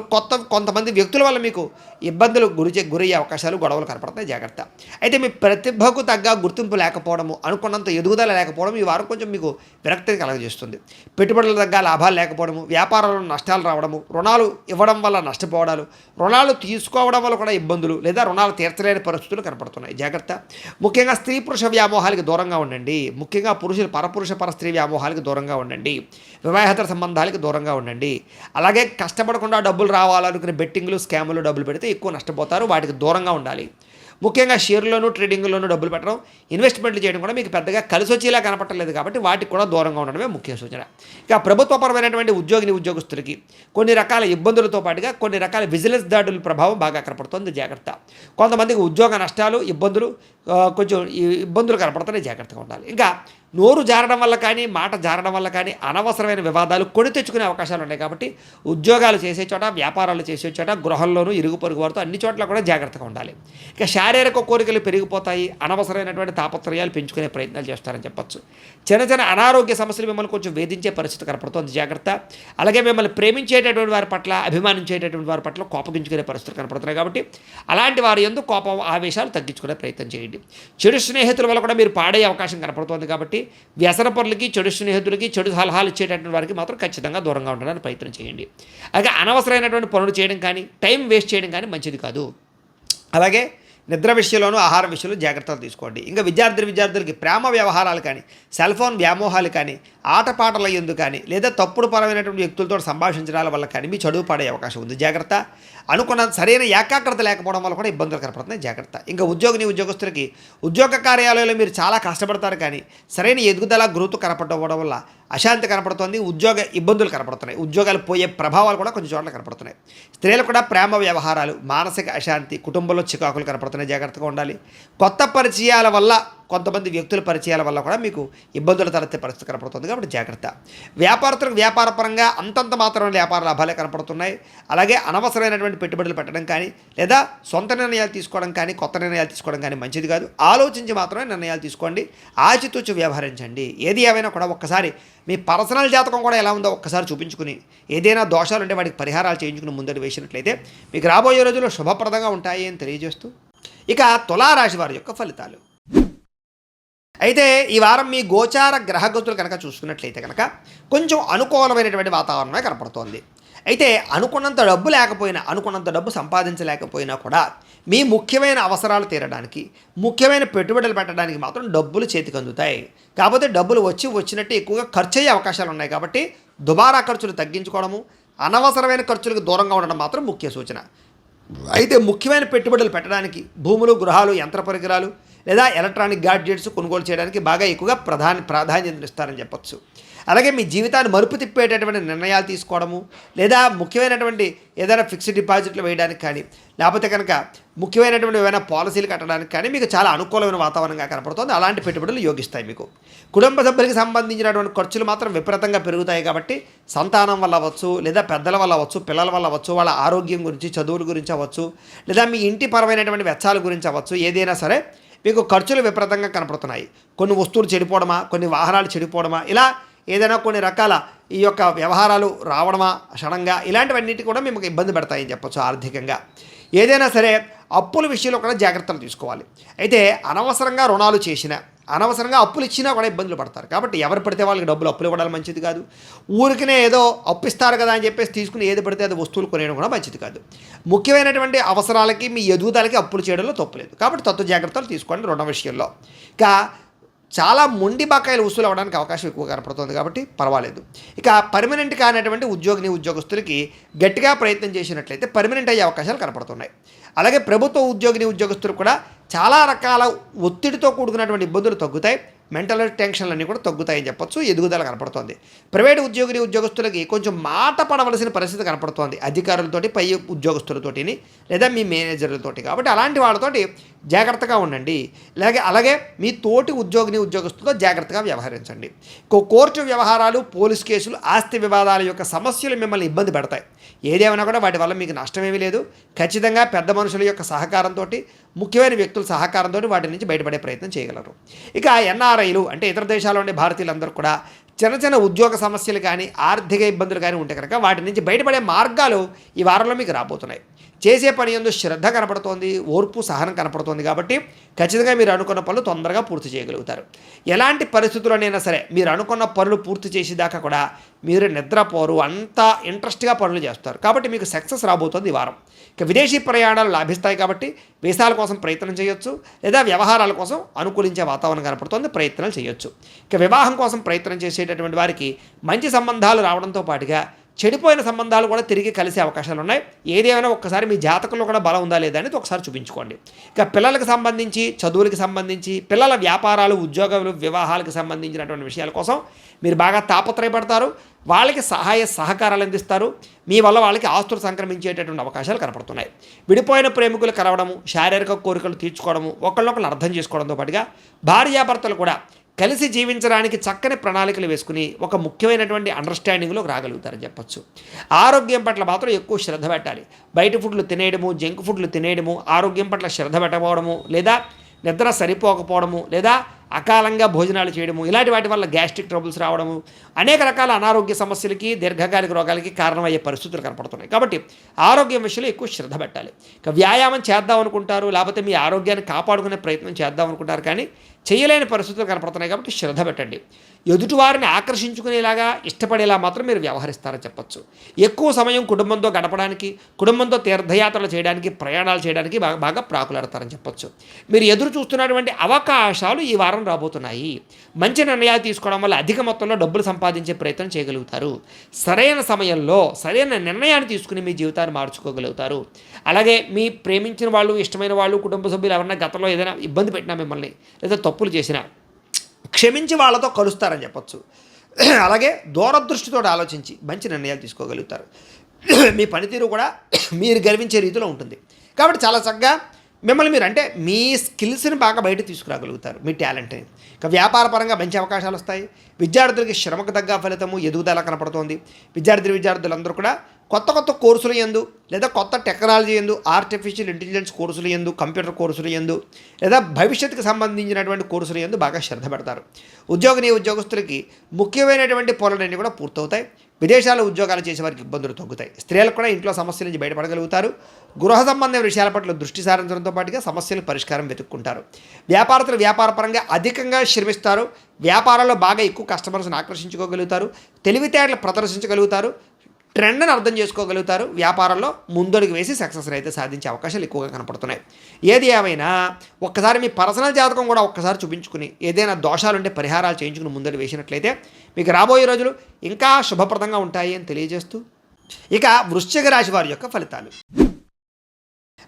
A: కొంతమంది వ్యక్తుల వల్ల మీకు ఇబ్బందులు గురయ్యే అవకాశాలు, గొడవలు కనపడుతున్నాయి, జాగ్రత్త. అయితే మీ ప్రతిభకు తగ్గ గుర్తింపు లేకపోవడము, అనుకున్నంత ఎదుగుదల లేకపోవడం ఈ వారం కొంచెం మీకు విరక్తిని కలగజేస్తుంది. పెట్టుబడుల తగ్గ లాభాలు లేకపోవడము, వ్యాపారంలో నష్టాలు రావడము, రుణాలు ఇవ్వడం వల్ల నష్టపోవడాలు, రుణాలు తీసుకోవడం వల్ల కూడా ఇబ్బందులు లేదా రుణాలు తీర్చలేని పరిస్థితులు కనపడుతున్నాయి, జాగ్రత్త. ముఖ్యంగా స్త్రీ పురుష వ్యామోహాలకు దూరంగా ఉండండి. ముఖ్యంగా పురుషులు పరపురుష పరస్త్రీ వ్యామోహాలకు దూరంగా ఉండండి. వివాహేతర సంబంధాలకు దూరంగా ఉండండి. అలాగే కష్టపడకుండా డబ్బులు రావాలనుకునే బెట్టింగ్లు, స్కాములు డబ్బులు పెడితే ఎక్కువ నష్టపోతారు. వాటికి దూరంగా ఉండాలి. ముఖ్యంగా షేర్లోనూ ట్రేడింగ్లోనూ డబ్బులు పెట్టడం, ఇన్వెస్ట్మెంట్లు చేయడం కూడా మీకు పెద్దగా కలిసి వచ్చేలా కనపట్టలేదు కాబట్టి వాటికి కూడా దూరంగా ఉండడమే ముఖ్య సూచన. ఇక ప్రభుత్వపరమైనటువంటి ఉద్యోగులకి కొన్ని రకాల ఇబ్బందులతో పాటుగా కొన్ని రకాల విజిలెన్స్ దాడుల ప్రభావం బాగా కనపడుతుంది, జాగ్రత్త. కొంతమందికి ఉద్యోగ నష్టాలు, కొంచెం ఇబ్బందులు కనపడుతున్నాయి, జాగ్రత్తగా ఉండాలి. ఇంకా నోరు జారడం వల్ల కానీ, మాట జారడం వల్ల కానీ అనవసరమైన వివాదాలు కొని తెచ్చుకునే అవకాశాలు ఉన్నాయి కాబట్టి ఉద్యోగాలు చేసే చోట, వ్యాపారాలు చేసే చోట, గృహంలోనూ, ఇరుగు పొరుగు వారితో అన్ని చోట్ల కూడా జాగ్రత్తగా ఉండాలి. ఇక శారీరక కోరికలు పెరిగిపోతాయి, అనవసరమైనటువంటి తాపత్రయాలు పెంచుకునే ప్రయత్నాలు చేస్తారని చెప్పొచ్చు. చిన్న చిన్న అనారోగ్య సమస్యలు మిమ్మల్ని కొంచెం వేధించే పరిస్థితి కనపడుతుంది, జాగ్రత్త. అలాగే మిమ్మల్ని ప్రేమించేటటువంటి వారి పట్ల, అభిమానించేటటువంటి వారి పట్ల కోపగించుకునే పరిస్థితులు కనపడుతున్నాయి కాబట్టి అలాంటి వారి యందు కోపం, ఆవేశాలు తగ్గించుకునే ప్రయత్నం చేయండి. చెడు స్నేహితుల వల్ల కూడా మీరు పాడే అవకాశం కనపడుతుంది కాబట్టి వ్యసన పరులకి, చెడు స్నేహితులకి, చెడు సలహాలు ఇచ్చేటటువంటి వారికి మాత్రం ఖచ్చితంగా దూరంగా ఉండడానికి ప్రయత్నం చేయండి. అలాగే అనవసరమైనటువంటి పనులు చేయడం కానీ, టైం వేస్ట్ చేయడం కానీ మంచిది కాదు. అలాగే నిద్ర విషయంలోనూ, ఆహారం విషయంలో జాగ్రత్తలు తీసుకోండి. ఇంకా విద్యార్థులకి ప్రేమ వ్యవహారాలు కానీ, సెల్ ఫోన్ వ్యామోహాలు కానీ, ఆటపాటల యందు కానీ, లేదా తప్పుడు పరమైనటువంటి వ్యక్తులతో సంభాషించడాల వల్ల కానీ మీ చదువు పాడే అవకాశం ఉంది, జాగ్రత్త. అనుకున్న సరైన ఏకాగ్రత లేకపోవడం వల్ల కూడా ఇబ్బందులు కనపడుతున్నాయి, జాగ్రత్త. ఇంకా ఉద్యోగస్తులకి ఉద్యోగ కార్యాలయంలో మీరు చాలా కష్టపడతారు కానీ సరైన ఎదుగుదల, గ్రోత్ కనపడకపోవడం వల్ల అశాంతి కనపడుతుంది, ఉద్యోగ ఇబ్బందులు కనపడుతున్నాయి, ఉద్యోగాలు పోయే ప్రభావాలు కూడా కొన్ని చోట్ల కనపడుతున్నాయి. స్త్రీలు కూడా ప్రేమ వ్యవహారాలు, మానసిక అశాంతి, కుటుంబంలో చికాకులు కనపడుతున్నాయి, జాగ్రత్తగా ఉండాలి. కొత్త పరిచయాల వల్ల, కొంతమంది వ్యక్తుల పరిచయాల వల్ల కూడా మీకు ఇబ్బందులు తలెత్తే పరిస్థితి కనపడుతుంది కాబట్టి జాగ్రత్త. వ్యాపారస్తులకు వ్యాపారపరంగా అంతంత మాత్రమే వ్యాపార లాభాలే కనపడుతున్నాయి. అలాగే అనవసరమైనటువంటి పెట్టుబడులు పెట్టడం కానీ, లేదా సొంత నిర్ణయాలు తీసుకోవడం కానీ, కొత్త నిర్ణయాలు తీసుకోవడం కానీ మంచిది కాదు. ఆలోచించి మాత్రమే నిర్ణయాలు తీసుకోండి, ఆచితూచి వ్యవహరించండి. ఏది ఏమైనా కూడా ఒక్కసారి మీ పర్సనల్ జాతకం కూడా ఎలా ఉందో ఒక్కసారి చూపించుకుని, ఏదైనా దోషాలు ఉంటే వాటికి పరిహారాలు చేయించుకుని ముందడు వేసినట్లయితే మీకు రాబోయే రోజుల్లో శుభప్రదంగా ఉంటాయి అని తెలియజేస్తూ, ఇక తులారాశి వారి యొక్క ఫలితాలు. అయితే ఈ వారం మీ గోచార గ్రహగతులు కనుక చూసుకున్నట్లయితే కనుక కొంచెం అనుకూలమైనటువంటి వాతావరణమే కనపడుతోంది. అయితే అనుకున్నంత డబ్బు లేకపోయినా, అనుకున్నంత డబ్బు సంపాదించలేకపోయినా కూడా మీ ముఖ్యమైన అవసరాలు తీరడానికి, ముఖ్యమైన పెట్టుబడులు పెట్టడానికి మాత్రం డబ్బులు చేతికి అందుతాయి. కాకపోతే డబ్బులు వచ్చినట్టు ఎక్కువగా ఖర్చు అయ్యే అవకాశాలు ఉన్నాయి కాబట్టి దుబారా ఖర్చులు తగ్గించుకోవడము, అనవసరమైన ఖర్చులకు దూరంగా ఉండడం మాత్రం ముఖ్య సూచన. అయితే ముఖ్యమైన పెట్టుబడులు పెట్టడానికి భూములు, గృహాలు, యంత్ర పరికరాలు లేదా ఎలక్ట్రానిక్ గాడ్జెట్స్ కొనుగోలు చేయడానికి బాగా ఎక్కువగా ప్రాధాన్యత ఇస్తారని చెప్పొచ్చు. అలాగే మీ జీవితాన్ని మలుపు తిప్పేటటువంటి నిర్ణయాలు తీసుకోవడము, లేదా ముఖ్యమైనటువంటి ఏదైనా ఫిక్స్డ్ డిపాజిట్లు వేయడానికి కానీ, లేకపోతే కనుక ముఖ్యమైనటువంటి ఏమైనా పాలసీలు కట్టడానికి కానీ మీకు చాలా అనుకూలమైన వాతావరణంగా కనపడుతుంది. అలాంటి పెట్టుబడులు యోగిస్తాయి. మీకు కుటుంబ సభ్యులకి సంబంధించినటువంటి ఖర్చులు మాత్రం విపరీతంగా పెరుగుతాయి కాబట్టి సంతానం వల్ల అవ్వచ్చు, లేదా పెద్దల వల్ల అవ్వచ్చు, పిల్లల వల్ల అవ్వచ్చు, వాళ్ళ ఆరోగ్యం గురించి, చదువుల గురించి అవ్వచ్చు, లేదా మీ ఇంటి పరమైనటువంటి వెచ్చాల గురించి అవ్వచ్చు, ఏదైనా సరే మీకు ఖర్చులు విపరీతంగా కనపడుతున్నాయి. కొన్ని వస్తువులు చెడిపోవడమా, కొన్ని వాహనాలు చెడిపోవడమా, ఇలా ఏదైనా కొన్ని రకాల ఈ యొక్క వ్యవహారాలు రావడమా సడన్గా, ఇలాంటివన్నిటి కూడా మీకు ఇబ్బంది పెడతాయని చెప్పొచ్చు ఆర్థికంగా. ఏదైనా సరే అప్పుల విషయంలో కూడా జాగ్రత్తలు తీసుకోవాలి. అయితే అనవసరంగా రుణాలు చేసినా, అనవసరంగా అప్పులు ఇచ్చినా కూడా ఇబ్బందులు పడతారు కాబట్టి ఎవరు పడితే వాళ్ళకి డబ్బులు అప్పులు ఇవ్వడం మంచిది కాదు. ఊరికనే ఏదో అప్పిస్తారు కదా అని చెప్పేసి తీసుకుని ఏది పడితే అది వస్తువులు కొనేయడం కూడా మంచిది కాదు. ముఖ్యమైనటువంటి అవసరాలకి, మీ ఎదుగుదలకి అప్పులు చేయడంలో తప్పులేదు కాబట్టి తత్వ జాగ్రత్తలు తీసుకోండి రుణ విషయంలో. ఇంకా చాలా మొండి బకాయిలు వసూలు అవ్వడానికి అవకాశం ఎక్కువ కనపడుతుంది కాబట్టి పర్వాలేదు. ఇక పర్మనెంట్ కానటువంటి ఉద్యోగస్తులకి గట్టిగా ప్రయత్నం చేసినట్లయితే పర్మనెంట్ అయ్యే అవకాశాలు కనపడుతున్నాయి. అలాగే ప్రభుత్వ ఉద్యోగస్తులు కూడా చాలా రకాల ఒత్తిడితో కూడుకున్నటువంటి ఇబ్బందులు తగ్గుతాయి, మెంటల్ టెన్షన్లన్నీ కూడా తగ్గుతాయని చెప్పొచ్చు, ఎదుగుదల కనపడుతోంది. ప్రైవేటు ఉద్యోగస్తులకి కొంచెం మాట పడవలసిన పరిస్థితి కనపడుతోంది అధికారులతోటి, పై ఉద్యోగస్తులతోటిని, లేదా మీ మేనేజర్లతోటి. కాబట్టి అలాంటి వాళ్ళతోటి జాగ్రత్తగా ఉండండి. అలాగే మీ తోటి ఉద్యోగస్తులతో జాగ్రత్తగా వ్యవహరించండి. కోర్టు వ్యవహారాలు, పోలీస్ కేసులు, ఆస్తి వివాదాల యొక్క సమస్యలు మిమ్మల్ని ఇబ్బంది పెడతాయి. ఏదేమైనా కూడా వాటి వల్ల మీకు నష్టమేమీ లేదు. ఖచ్చితంగా పెద్ద మనుషుల యొక్క సహకారంతో, ముఖ్యమైన వ్యక్తుల సహకారంతో వాటి నుంచి బయటపడే ప్రయత్నం చేయగలరు. ఇక ఎన్ఆర్ఐలు అంటే ఇతర దేశాల్లో ఉండే భారతీయులందరూ కూడా చిన్న ఉద్యోగ సమస్యలు కానీ, ఆర్థిక ఇబ్బందులు కానీ ఉంటే కనుక వాటి నుంచి బయటపడే మార్గాలు ఈ వారంలో మీకు రాబోతున్నాయి. చేసే పని యందు శ్రద్ధ కనపడుతోంది, ఓర్పు, సహనం కనపడుతోంది కాబట్టి ఖచ్చితంగా మీరు అనుకున్న పనులు తొందరగా పూర్తి చేయగలుగుతారు. ఎలాంటి పరిస్థితుల్లోనైనా సరే మీరు అనుకున్న పనులు పూర్తి చేసేదాకా కూడా మీరు నిద్రపోరు, అంత ఇంట్రెస్ట్గా పనులు చేస్తారు కాబట్టి మీకు సక్సెస్ రాబోతుంది ఈ వారం. ఇక విదేశీ ప్రయాణాలు లాభిస్తాయి కాబట్టి వీసాల కోసం ప్రయత్నం చేయొచ్చు, లేదా వ్యవహారాల కోసం అనుకూలించే వాతావరణం కనపడుతుంది, ప్రయత్నాలు చేయొచ్చు. ఇక వివాహం కోసం ప్రయత్నం చేసేటటువంటి వారికి మంచి సంబంధాలు రావడంతో పాటుగా చెడిపోయిన సంబంధాలు కూడా తిరిగి కలిసే అవకాశాలు ఉన్నాయి. ఏదేమైనా ఒక్కసారి మీ జాతకంలో కూడా బలం ఉందా లేదా అనేది ఒకసారి చూపించుకోండి. ఇక పిల్లలకు సంబంధించి, చదువులకు సంబంధించి, పిల్లల వ్యాపారాలు, ఉద్యోగాలు, వివాహాలకు సంబంధించినటువంటి విషయాల కోసం మీరు బాగా తాపత్రయపడతారు. వాళ్ళకి సహాయ సహకారాలు అందిస్తారు. మీ వల్ల వాళ్ళకి ఆస్తులు సంక్రమించేటటువంటి అవకాశాలు కనపడుతున్నాయి. విడిపోయిన ప్రేమికులు కలవడము, శారీరక కోరికలు తీర్చుకోవడము, ఒకళ్ళొకళ్ళు అర్థం చేసుకోవడంతో పాటుగా భార్యాభర్తలు కూడా కలిసి జీవించడానికి చక్కని ప్రణాళికలు వేసుకుని ఒక ముఖ్యమైనటువంటి అండర్స్టాండింగ్లోకి రాగలుగుతారని చెప్పొచ్చు. ఆరోగ్యం పట్ల మాత్రం ఎక్కువ శ్రద్ధ పెట్టాలి. బయట ఫుడ్లు తినేయడము, జంక్ ఫుడ్లు తినేయడము, ఆరోగ్యం పట్ల శ్రద్ధ పెట్టకపోవడము, లేదా నిద్ర సరిపోకపోవడము, లేదా అకాలంగా భోజనాలు చేయడము, ఇలాంటి వాటి వల్ల గ్యాస్ట్రిక్ ట్రబుల్స్ రావడము, అనేక రకాల అనారోగ్య సమస్యలకి, దీర్ఘకాలిక రోగాలకి కారణమయ్యే పరిస్థితులు కనపడుతున్నాయి. కాబట్టి ఆరోగ్యం విషయంలో ఎక్కువ శ్రద్ధ పెట్టాలి. ఇక వ్యాయామం చేద్దాం అనుకుంటారు, లేకపోతే మీ ఆరోగ్యాన్ని కాపాడుకునే ప్రయత్నం చేద్దాం అనుకుంటారు, కానీ చేయలేని పరిస్థితులు కనపడుతున్నాయి. కాబట్టి శ్రద్ధ పెట్టండి. ఎదుటివారిని ఆకర్షించుకునేలాగా, ఇష్టపడేలా మాత్రం మీరు వ్యవహరిస్తారని చెప్పొచ్చు. ఎక్కువ సమయం కుటుంబంతో గడపడానికి, కుటుంబంతో తీర్థయాత్రలు చేయడానికి, ప్రయాణాలు చేయడానికి బాగా ప్రాకులాడతారని చెప్పొచ్చు. మీరు ఎదురు చూస్తున్నటువంటి అవకాశాలు ఈ వారం రాబోతున్నాయి. మంచి నిర్ణయాలు తీసుకోవడం వల్ల అధిక మొత్తంలో డబ్బులు సంపాదించే ప్రయత్నం చేయగలుగుతారు. సరైన సమయంలో సరైన నిర్ణయాన్ని తీసుకుని మీ జీవితాన్ని మార్చుకోగలుగుతారు. అలాగే మీ ప్రేమించిన వాళ్ళు, ఇష్టమైన వాళ్ళు, కుటుంబ సభ్యులు ఎవరైనా గతంలో ఏదైనా ఇబ్బంది పెట్టినా మిమ్మల్ని, లేదా తప్పులు చేసినా క్షమించి వాళ్ళతో కలుస్తారని చెప్పొచ్చు. అలాగే దూరదృష్టితో ఆలోచించి మంచి నిర్ణయాలు తీసుకోగలుగుతారు. మీ పనితీరు కూడా మీరు గర్వించే రీతిలో ఉంటుంది. కాబట్టి చాలా చక్కగా మిమ్మల్ని మీరు, అంటే మీ స్కిల్స్ని బాగా బయట తీసుకురాగలుగుతారు, మీ టాలెంట్ని. ఇక వ్యాపార పరంగా మంచి అవకాశాలు వస్తాయి. విద్యార్థులకి శ్రమకు తగ్గ ఫలితము, ఎదుగుదల కనపడుతోంది. విద్యార్థులందరూ కూడా కొత్త కొత్త కోర్సులు యందు, లేదా కొత్త టెక్నాలజీ యందు, ఆర్టిఫిషియల్ ఇంటెలిజెన్స్ కోర్సులు యందు, కంప్యూటర్ కోర్సులు యందు, లేదా భవిష్యత్తుకు సంబంధించినటువంటి కోర్సులు యందు బాగా శ్రద్ధ పెడతారు. ఉద్యోగస్తులకి ముఖ్యమైనటువంటి పనులన్నీ కూడా పూర్తవుతాయి. విదేశాల్లో ఉద్యోగాలు చేసే వారికి ఇబ్బందులు తగ్గుతాయి. స్త్రీలకు కూడా ఇంట్లో సమస్యల నుంచి బయటపడగలుగుతారు. గృహ సంబంధ విషయాల పట్ల దృష్టి సారించడంతో పాటుగా సమస్యలకు పరిష్కారం వెతుక్కుంటారు. వ్యాపారస్తులు వ్యాపారపరంగా అధికంగా శ్రమిస్తారు. వ్యాపారాల్లో బాగా ఎక్కువ కస్టమర్స్ని ఆకర్షించుకోగలుగుతారు. తెలివితేటలు ప్రదర్శించగలుగుతారు. ట్రెండ్ని అర్థం చేసుకోగలుగుతారు. వ్యాపారంలో ముందడుగు వేసి సక్సెస్ అయితే సాధించే అవకాశాలు ఎక్కువగా కనపడుతున్నాయి. ఏది ఏమైనా ఒక్కసారి మీ పర్సనల్ జాతకం కూడా ఒక్కసారి చూపించుకుని, ఏదైనా దోషాలుంటే పరిహారాలు చేయించుకుని ముందడుగు వేసినట్లయితే మీకు రాబోయే రోజులు ఇంకా శుభప్రదంగా ఉంటాయి అని తెలియజేస్తూ, ఇక వృశ్చిక రాశి వారి యొక్క ఫలితాలు.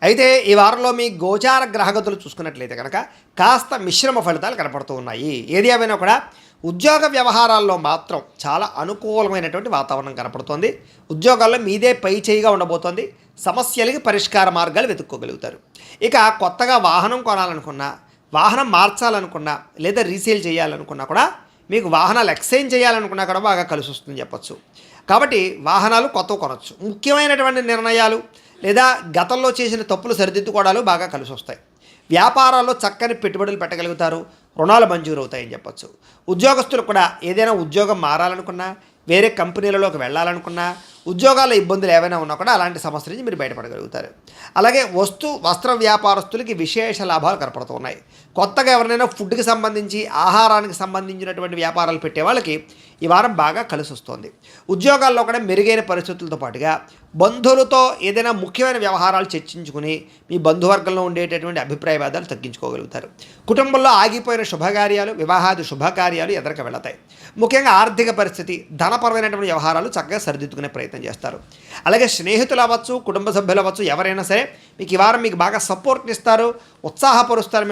A: అయితే ఈ వారంలో మీ గోచార గ్రహగతులు చూసుకున్నట్లయితే కనుక కాస్త మిశ్రమ ఫలితాలు కనపడుతూ ఉన్నాయి. ఏది ఏమైనా కూడా ఉద్యోగ వ్యవహారాల్లో మాత్రం చాలా అనుకూలమైనటువంటి వాతావరణం కనపడుతోంది. ఉద్యోగాల్లో మీదే పై చేయిగా ఉండబోతోంది. సమస్యలకి పరిష్కార మార్గాలు వెతుక్కోగలుగుతారు. ఇక కొత్తగా వాహనం కొనాలనుకున్నా, వాహనం మార్చాలనుకున్నా, లేదా రీసేల్ చేయాలనుకున్నా కూడా, మీకు వాహనాలు ఎక్స్చేంజ్ చేయాలనుకున్నా కూడా బాగా కలిసి వస్తుందని చెప్పచ్చు. కాబట్టి వాహనాలు కొత్తవి కొనవచ్చు. ముఖ్యమైనటువంటి నిర్ణయాలు లేదా గతంలో చేసిన తప్పులు సరిదిద్దుకోవడాలు బాగా కలిసి వస్తాయి. వ్యాపారాల్లో చక్కని పెట్టుబడులు పెట్టగలుగుతారు. రుణాలు మంజూరు అవుతాయని చెప్పచ్చు. ఉద్యోగస్తులు కూడా ఏదైనా ఉద్యోగం మారాలనుకున్నా, వేరే కంపెనీలలోకి వెళ్ళాలనుకున్నా, ఉద్యోగాల ఇబ్బందులు ఏవైనా ఉన్నా కూడా అలాంటి సమస్యల నుంచి మీరు బయటపడగలుగుతారు. అలాగే వస్త్ర వ్యాపారస్తులకి విశేష లాభాలు కనపడుతూ ఉన్నాయి. కొత్తగా ఎవరైనా ఫుడ్కి సంబంధించి, ఆహారానికి సంబంధించినటువంటి వ్యాపారాలు పెట్టే వాళ్ళకి ఈ వారం బాగా కలిసి వస్తుంది. ఉద్యోగాల్లో కూడా మెరుగైన పరిస్థితులతో పాటుగా బంధువులతో ఏదైనా ముఖ్యమైన వ్యవహారాలు చర్చించుకుని మీ బంధువర్గంలో ఉండేటటువంటి అభిప్రాయ భేదాలు తగ్గించుకోగలుగుతారు. కుటుంబంలో ఆగిపోయిన శుభకార్యాలు, వివాహాది శుభకార్యాలు ఎదరికి వెళతాయి. ముఖ్యంగా ఆర్థిక పరిస్థితి, ధనపరమైనటువంటి వ్యవహారాలు చక్కగా సరిదిద్దుకునే ప్రయత్నం చేస్తారు. అలాగే స్నేహితులు అవ్వచ్చు, కుటుంబ సభ్యులు అవ్వచ్చు, ఎవరైనా సరే మీకు ఈ వారం మీకు బాగా సపోర్ట్ని ఇస్తారు, ఉత్సాహపరుస్తారు.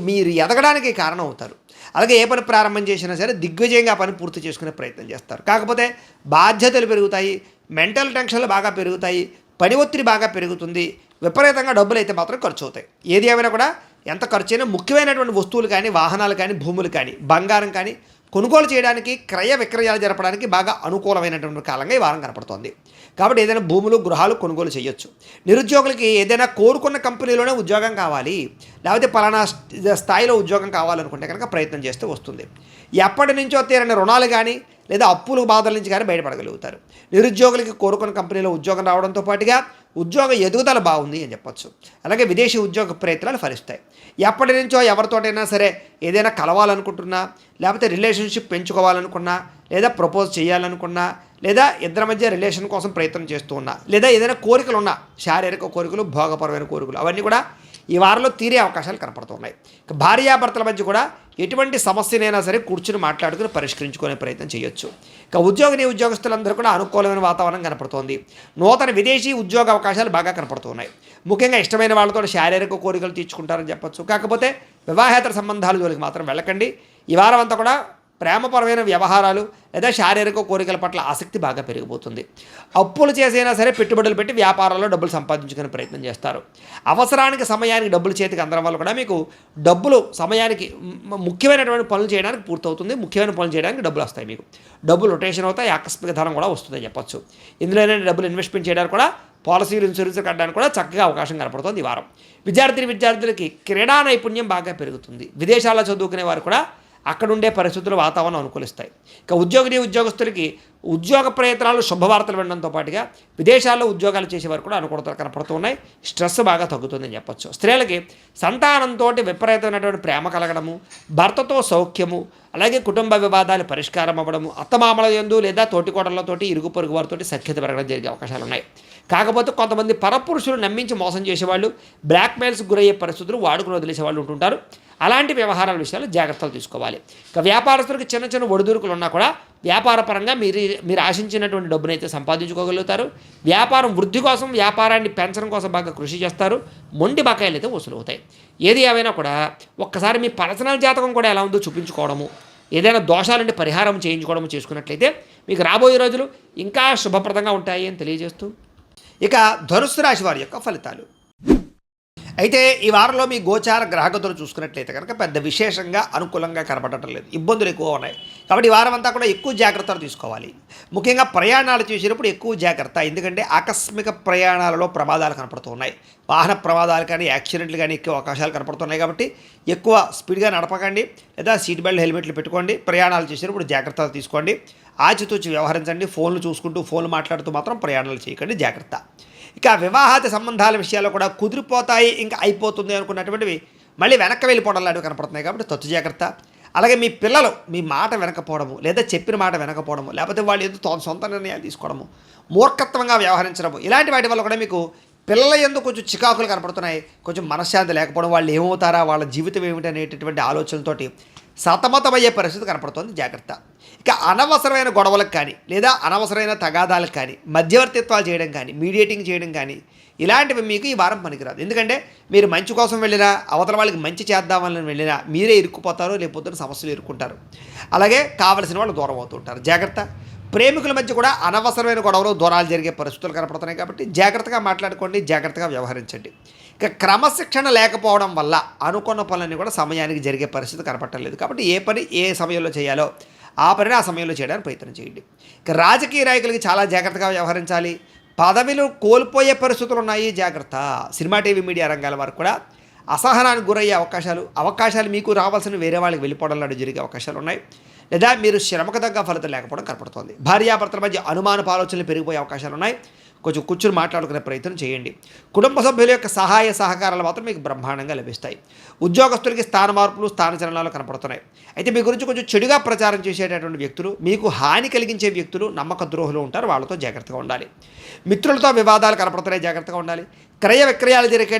A: మీరు ఎదగడానికి కారణం అవుతారు. అలాగే ఏ పని ప్రారంభం చేసినా సరే దిగ్విజయంగా ఆ పని పూర్తి చేసుకునే ప్రయత్నం చేస్తారు. కాకపోతే బాధ్యతలు పెరుగుతాయి, మెంటల్ టెన్షన్లు బాగా పెరుగుతాయి, పని ఒత్తిడి బాగా పెరుగుతుంది, విపరీతంగా డబ్బులు అయితే మాత్రం ఖర్చు అవుతాయి. ఏది ఏమైనా కూడా ఎంత ఖర్చు అయినా ముఖ్యమైనటువంటి వస్తువులు కానీ, వాహనాలు కానీ, భూములు కానీ, బంగారం కానీ కొనుగోలు చేయడానికి, క్రయ విక్రయాలు జరపడానికి బాగా అనుకూలమైనటువంటి కాలంగా ఈ వారం కనపడుతోంది. కాబట్టి ఏదైనా భూములు, గృహాలు కొనుగోలు చేయొచ్చు. నిరుద్యోగులకి ఏదైనా కోరుకున్న కంపెనీలోనే ఉద్యోగం కావాలి, లేకపోతే పలానా స్థాయిలో ఉద్యోగం కావాలనుకుంటే కనుక ప్రయత్నం చేస్తే వస్తుంది. ఎప్పటి నుంచో తీరని రుణాలు కానీ, లేదా అప్పుల బాధల నుంచి కానీ బయటపడగలుగుతారు. నిరుద్యోగులకి కోరుకున్న కంపెనీలో ఉద్యోగం రావడంతో పాటుగా ఉద్యోగ ఎదుగుదల బాగుంది అని చెప్పొచ్చు. అలాగే విదేశీ ఉద్యోగ ప్రయత్నాలు ఫలిస్తాయి. ఎప్పటి నుంచో ఎవరితోటైనా సరే ఏదైనా కలవాలనుకుంటున్నా, లేకపోతే రిలేషన్షిప్ పెంచుకోవాలనుకున్నా, లేదా ప్రపోజ్ చేయాలనుకున్నా, లేదా ఇద్దరి మధ్య రిలేషన్ కోసం ప్రయత్నం చేస్తూ ఉన్నా, లేదా ఏదైనా కోరికలు ఉన్నా, శారీరక కోరికలు, భోగపరమైన కోరికలు, అవన్నీ కూడా ఈ వారంలో తీరే అవకాశాలు కనపడుతున్నాయి. ఇక భార్యాభర్తల మధ్య కూడా ఎటువంటి సమస్యనైనా సరే కూర్చుని మాట్లాడుకుని పరిష్కరించుకునే ప్రయత్నం చేయొచ్చు. ఇక ఉద్యోగస్తులందరూ కూడా అనుకూలమైన వాతావరణం కనపడుతోంది. నూతన విదేశీ ఉద్యోగ అవకాశాలు బాగా కనపడుతున్నాయి. ముఖ్యంగా ఇష్టమైన వాళ్ళతో శారీరక కోరికలు తీర్చుకుంటారని చెప్పొచ్చు. కాకపోతే వివాహేతర సంబంధాల జోలికి మాత్రం వెళ్ళకండి. ఈ వారం అంతా కూడా ప్రేమపరమైన వ్యవహారాలు లేదా శారీరక కోరికల పట్ల ఆసక్తి బాగా పెరిగిపోతుంది. అప్పులు చేసైనా సరే పెట్టుబడులు పెట్టి వ్యాపారాల్లో డబ్బులు సంపాదించుకునే ప్రయత్నం చేస్తారు. అవసరానికి సమయానికి డబ్బులు చేతికి అందడం వల్ల కూడా మీకు డబ్బులు సమయానికి ముఖ్యమైనటువంటి పనులు చేయడానికి పూర్తవుతుంది. ముఖ్యమైన పనులు చేయడానికి డబ్బులు వస్తాయి. మీకు డబ్బులు రొటేషన్ అవుతాయి. ఆకస్మిక ధనం కూడా వస్తుందని చెప్పొచ్చు. ఇందులో ఏంటంటే డబ్బులు ఇన్వెస్ట్మెంట్ చేయడానికి కూడా పాలసీలు ఇన్సూరెన్స్ కట్టడానికి కూడా చక్కగా అవకాశం కనపడుతుంది ఈ వారం. విద్యార్థులకి క్రీడా నైపుణ్యం బాగా పెరుగుతుంది. విదేశాల్లో చదువుకునే వారు కూడా అక్కడ ఉండే పరిస్థితులు వాతావరణం అనుకూలిస్తాయి. ఇక ఉద్యోగస్తులకి ఉద్యోగ ప్రయత్నాలు శుభవార్తలు వినడంతో పాటుగా విదేశాల్లో ఉద్యోగాలు చేసేవారు కూడా అనుకూలతలు కనపడుతూ ఉన్నాయి. స్ట్రెస్ బాగా తగ్గుతుందని చెప్పొచ్చు. స్త్రీలకి సంతానంతో విపరీతమైనటువంటి ప్రేమ కలగడము, భర్తతో సౌఖ్యము, అలాగే కుటుంబ వివాదాలు పరిష్కారం అవ్వడము, అత్తమామల యందు లేదా తోటికోడళ్లతోటి ఇరుగు పొరుగు వారితోటి సఖ్యత పెరగడం జరిగే అవకాశాలు ఉన్నాయి. కాకపోతే కొంతమంది పరపురుషులు నమ్మించి మోసం చేసేవాళ్ళు, బ్లాక్మెయిల్స్కి గురయ్యే పరిస్థితులు వాడుకుని వదిలేసే వాళ్ళు ఉంటుంటారు. అలాంటి వ్యవహారాల విషయాలు జాగ్రత్తలు తీసుకోవాలి. ఇక వ్యాపారస్తులకు చిన్న ఒడిదుడుకులు ఉన్నా కూడా వ్యాపారపరంగా మీరు ఆశించినటువంటి డబ్బునైతే సంపాదించుకోగలుగుతారు. వ్యాపారం వృద్ధి కోసం, వ్యాపారాన్ని పెంచడం కోసం బాగా కృషి చేస్తారు. మొండి బకాయిలు అయితే వసూలు అవుతాయి. ఏది ఏమైనా కూడా ఒక్కసారి మీ పర్సనల్ జాతకం కూడా ఎలా ఉందో చూపించుకోవడము, ఏదైనా దోషాలంటే పరిహారం చేయించుకోవడము చేసుకున్నట్లయితే మీకు రాబోయే రోజులు ఇంకా శుభప్రదంగా ఉంటాయి అని తెలియజేస్తూ, ఇక ధనుస్సు రాశి వారి యొక్క ఫలితాలు. అయితే ఈ వారంలో మీ గోచార గ్రహగతులు చూసుకున్నట్లయితే కనుక పెద్ద విశేషంగా అనుకూలంగా కనపడటం లేదు. ఇబ్బందులు ఎక్కువ ఉన్నాయి. కాబట్టి ఈ వారం అంతా కూడా ఎక్కువ జాగ్రత్తలు తీసుకోవాలి. ముఖ్యంగా ప్రయాణాలు చేసేటప్పుడు ఎక్కువ జాగ్రత్త. ఎందుకంటే ఆకస్మిక ప్రయాణాలలో ప్రమాదాలు కనపడుతూ ఉన్నాయి. వాహన ప్రమాదాలు కానీ యాక్సిడెంట్లు కానీ ఎక్కువ అవకాశాలు కనపడుతున్నాయి. కాబట్టి ఎక్కువ స్పీడ్గా నడపకండి, లేదా సీట్ బెల్ట్ హెల్మెట్లు పెట్టుకోండి. ప్రయాణాలు చేసేటప్పుడు జాగ్రత్తలు తీసుకోండి. ఆచితూచి వ్యవహరించండి. ఫోన్లు చూసుకుంటూ ఫోన్లు మాట్లాడుతూ మాత్రం ప్రయాణాలు చేయకండి. జాగ్రత్త. ఇక వివాహాది సంబంధాల విషయాల్లో కూడా కుదిరిపోతాయి, ఇంకా అయిపోతుంది అనుకున్నటువంటివి మళ్ళీ వెనక్కి వెళ్ళిపోవడం లాంటివి కనపడుతున్నాయి. కాబట్టి తత్తు జాగ్రత్త. అలాగే మీ పిల్లలు మీ మాట వెనకపోవడము, లేదా చెప్పిన మాట వెనకపోవడము, లేకపోతే వాళ్ళు ఏదో సొంత నిర్ణయాలు తీసుకోవడము, మూర్ఖత్వంగా వ్యవహరించడము, ఇలాంటి వాటి వల్ల కూడా మీకు పిల్లల యందు కొంచెం చికాకులు కనపడుతున్నాయి. కొంచెం మనశ్శాంతి లేకపోవడం, వాళ్ళు ఏమవుతారా, వాళ్ళ జీవితం ఏమిటి అనేటటువంటి ఆలోచనలతోటి సతమతమయ్యే పరిస్థితి కనపడుతుంది. జాగ్రత్త. ఇక అనవసరమైన గొడవలకు కానీ, లేదా అనవసరమైన తగాదాలకు కానీ, మధ్యవర్తిత్వాలు చేయడం కానీ, మీడియేటింగ్ చేయడం కానీ, ఇలాంటివి మీకు ఈ వారం పనికిరాదు. ఎందుకంటే మీరు మంచి కోసం వెళ్ళినా, అవతల వాళ్ళకి మంచి చేద్దామని వెళ్ళినా మీరే ఇరుక్కుపోతారు, లేకపోతే సమస్యలు ఇరుక్కుంటారు. అలాగే కావలసిన వాళ్ళు దూరం అవుతుంటారు. జాగ్రత్త. ప్రేమికుల మధ్య కూడా అనవసరమైన గొడవలు, దూరాలు జరిగే పరిస్థితులు కనపడుతున్నాయి. కాబట్టి జాగ్రత్తగా మాట్లాడుకోండి, జాగ్రత్తగా వ్యవహరించండి. ఇక క్రమశిక్షణ లేకపోవడం వల్ల అనుకున్న పనులన్నీ కూడా సమయానికి జరిగే పరిస్థితి కనపడలేదు. కాబట్టి ఏ పని ఏ సమయంలో చేయాలో ఆ పనిని ఆ సమయంలో చేయడానికి ప్రయత్నం చేయండి. ఇక రాజకీయ నాయకులకి చాలా జాగ్రత్తగా వ్యవహరించాలి. పదవిలు కోల్పోయే పరిస్థితులు ఉన్నాయి. జాగ్రత్త. సినిమా, టీవీ, మీడియా రంగాల వరకు కూడా అసహనానికి గురయ్యే అవకాశాలు మీకు రావాల్సిన వేరే వాళ్ళకి వెళ్ళిపోవడం లాంటి జరిగే అవకాశాలు ఉన్నాయి. లేదా మీరు శ్రమకు తగ్గ ఫలితం లేకపోవడం కనపడుతుంది. భార్యాభర్తల మధ్య అనుమానపు ఆలోచనలు పెరిగిపోయే అవకాశాలు ఉన్నాయి. కొంచెం కూర్చుని మాట్లాడుకునే ప్రయత్నం చేయండి. కుటుంబ సభ్యుల యొక్క సహాయ సహకారాలు మాత్రం మీకు బ్రహ్మాండంగా లభిస్తాయి. ఉద్యోగస్తులకి స్థాన మార్పులు, స్థానచలనాలు కనపడుతున్నాయి. అయితే మీ గురించి కొంచెం చెడుగా ప్రచారం చేసేటటువంటి వ్యక్తులు, మీకు హాని కలిగించే వ్యక్తులు, నమ్మక ద్రోహులు ఉంటారు. వాళ్ళతో జాగ్రత్తగా ఉండాలి. మిత్రులతో వివాదాలు కనపడుతున్నాయి. జాగ్రత్తగా ఉండాలి. క్రయ విక్రయాలు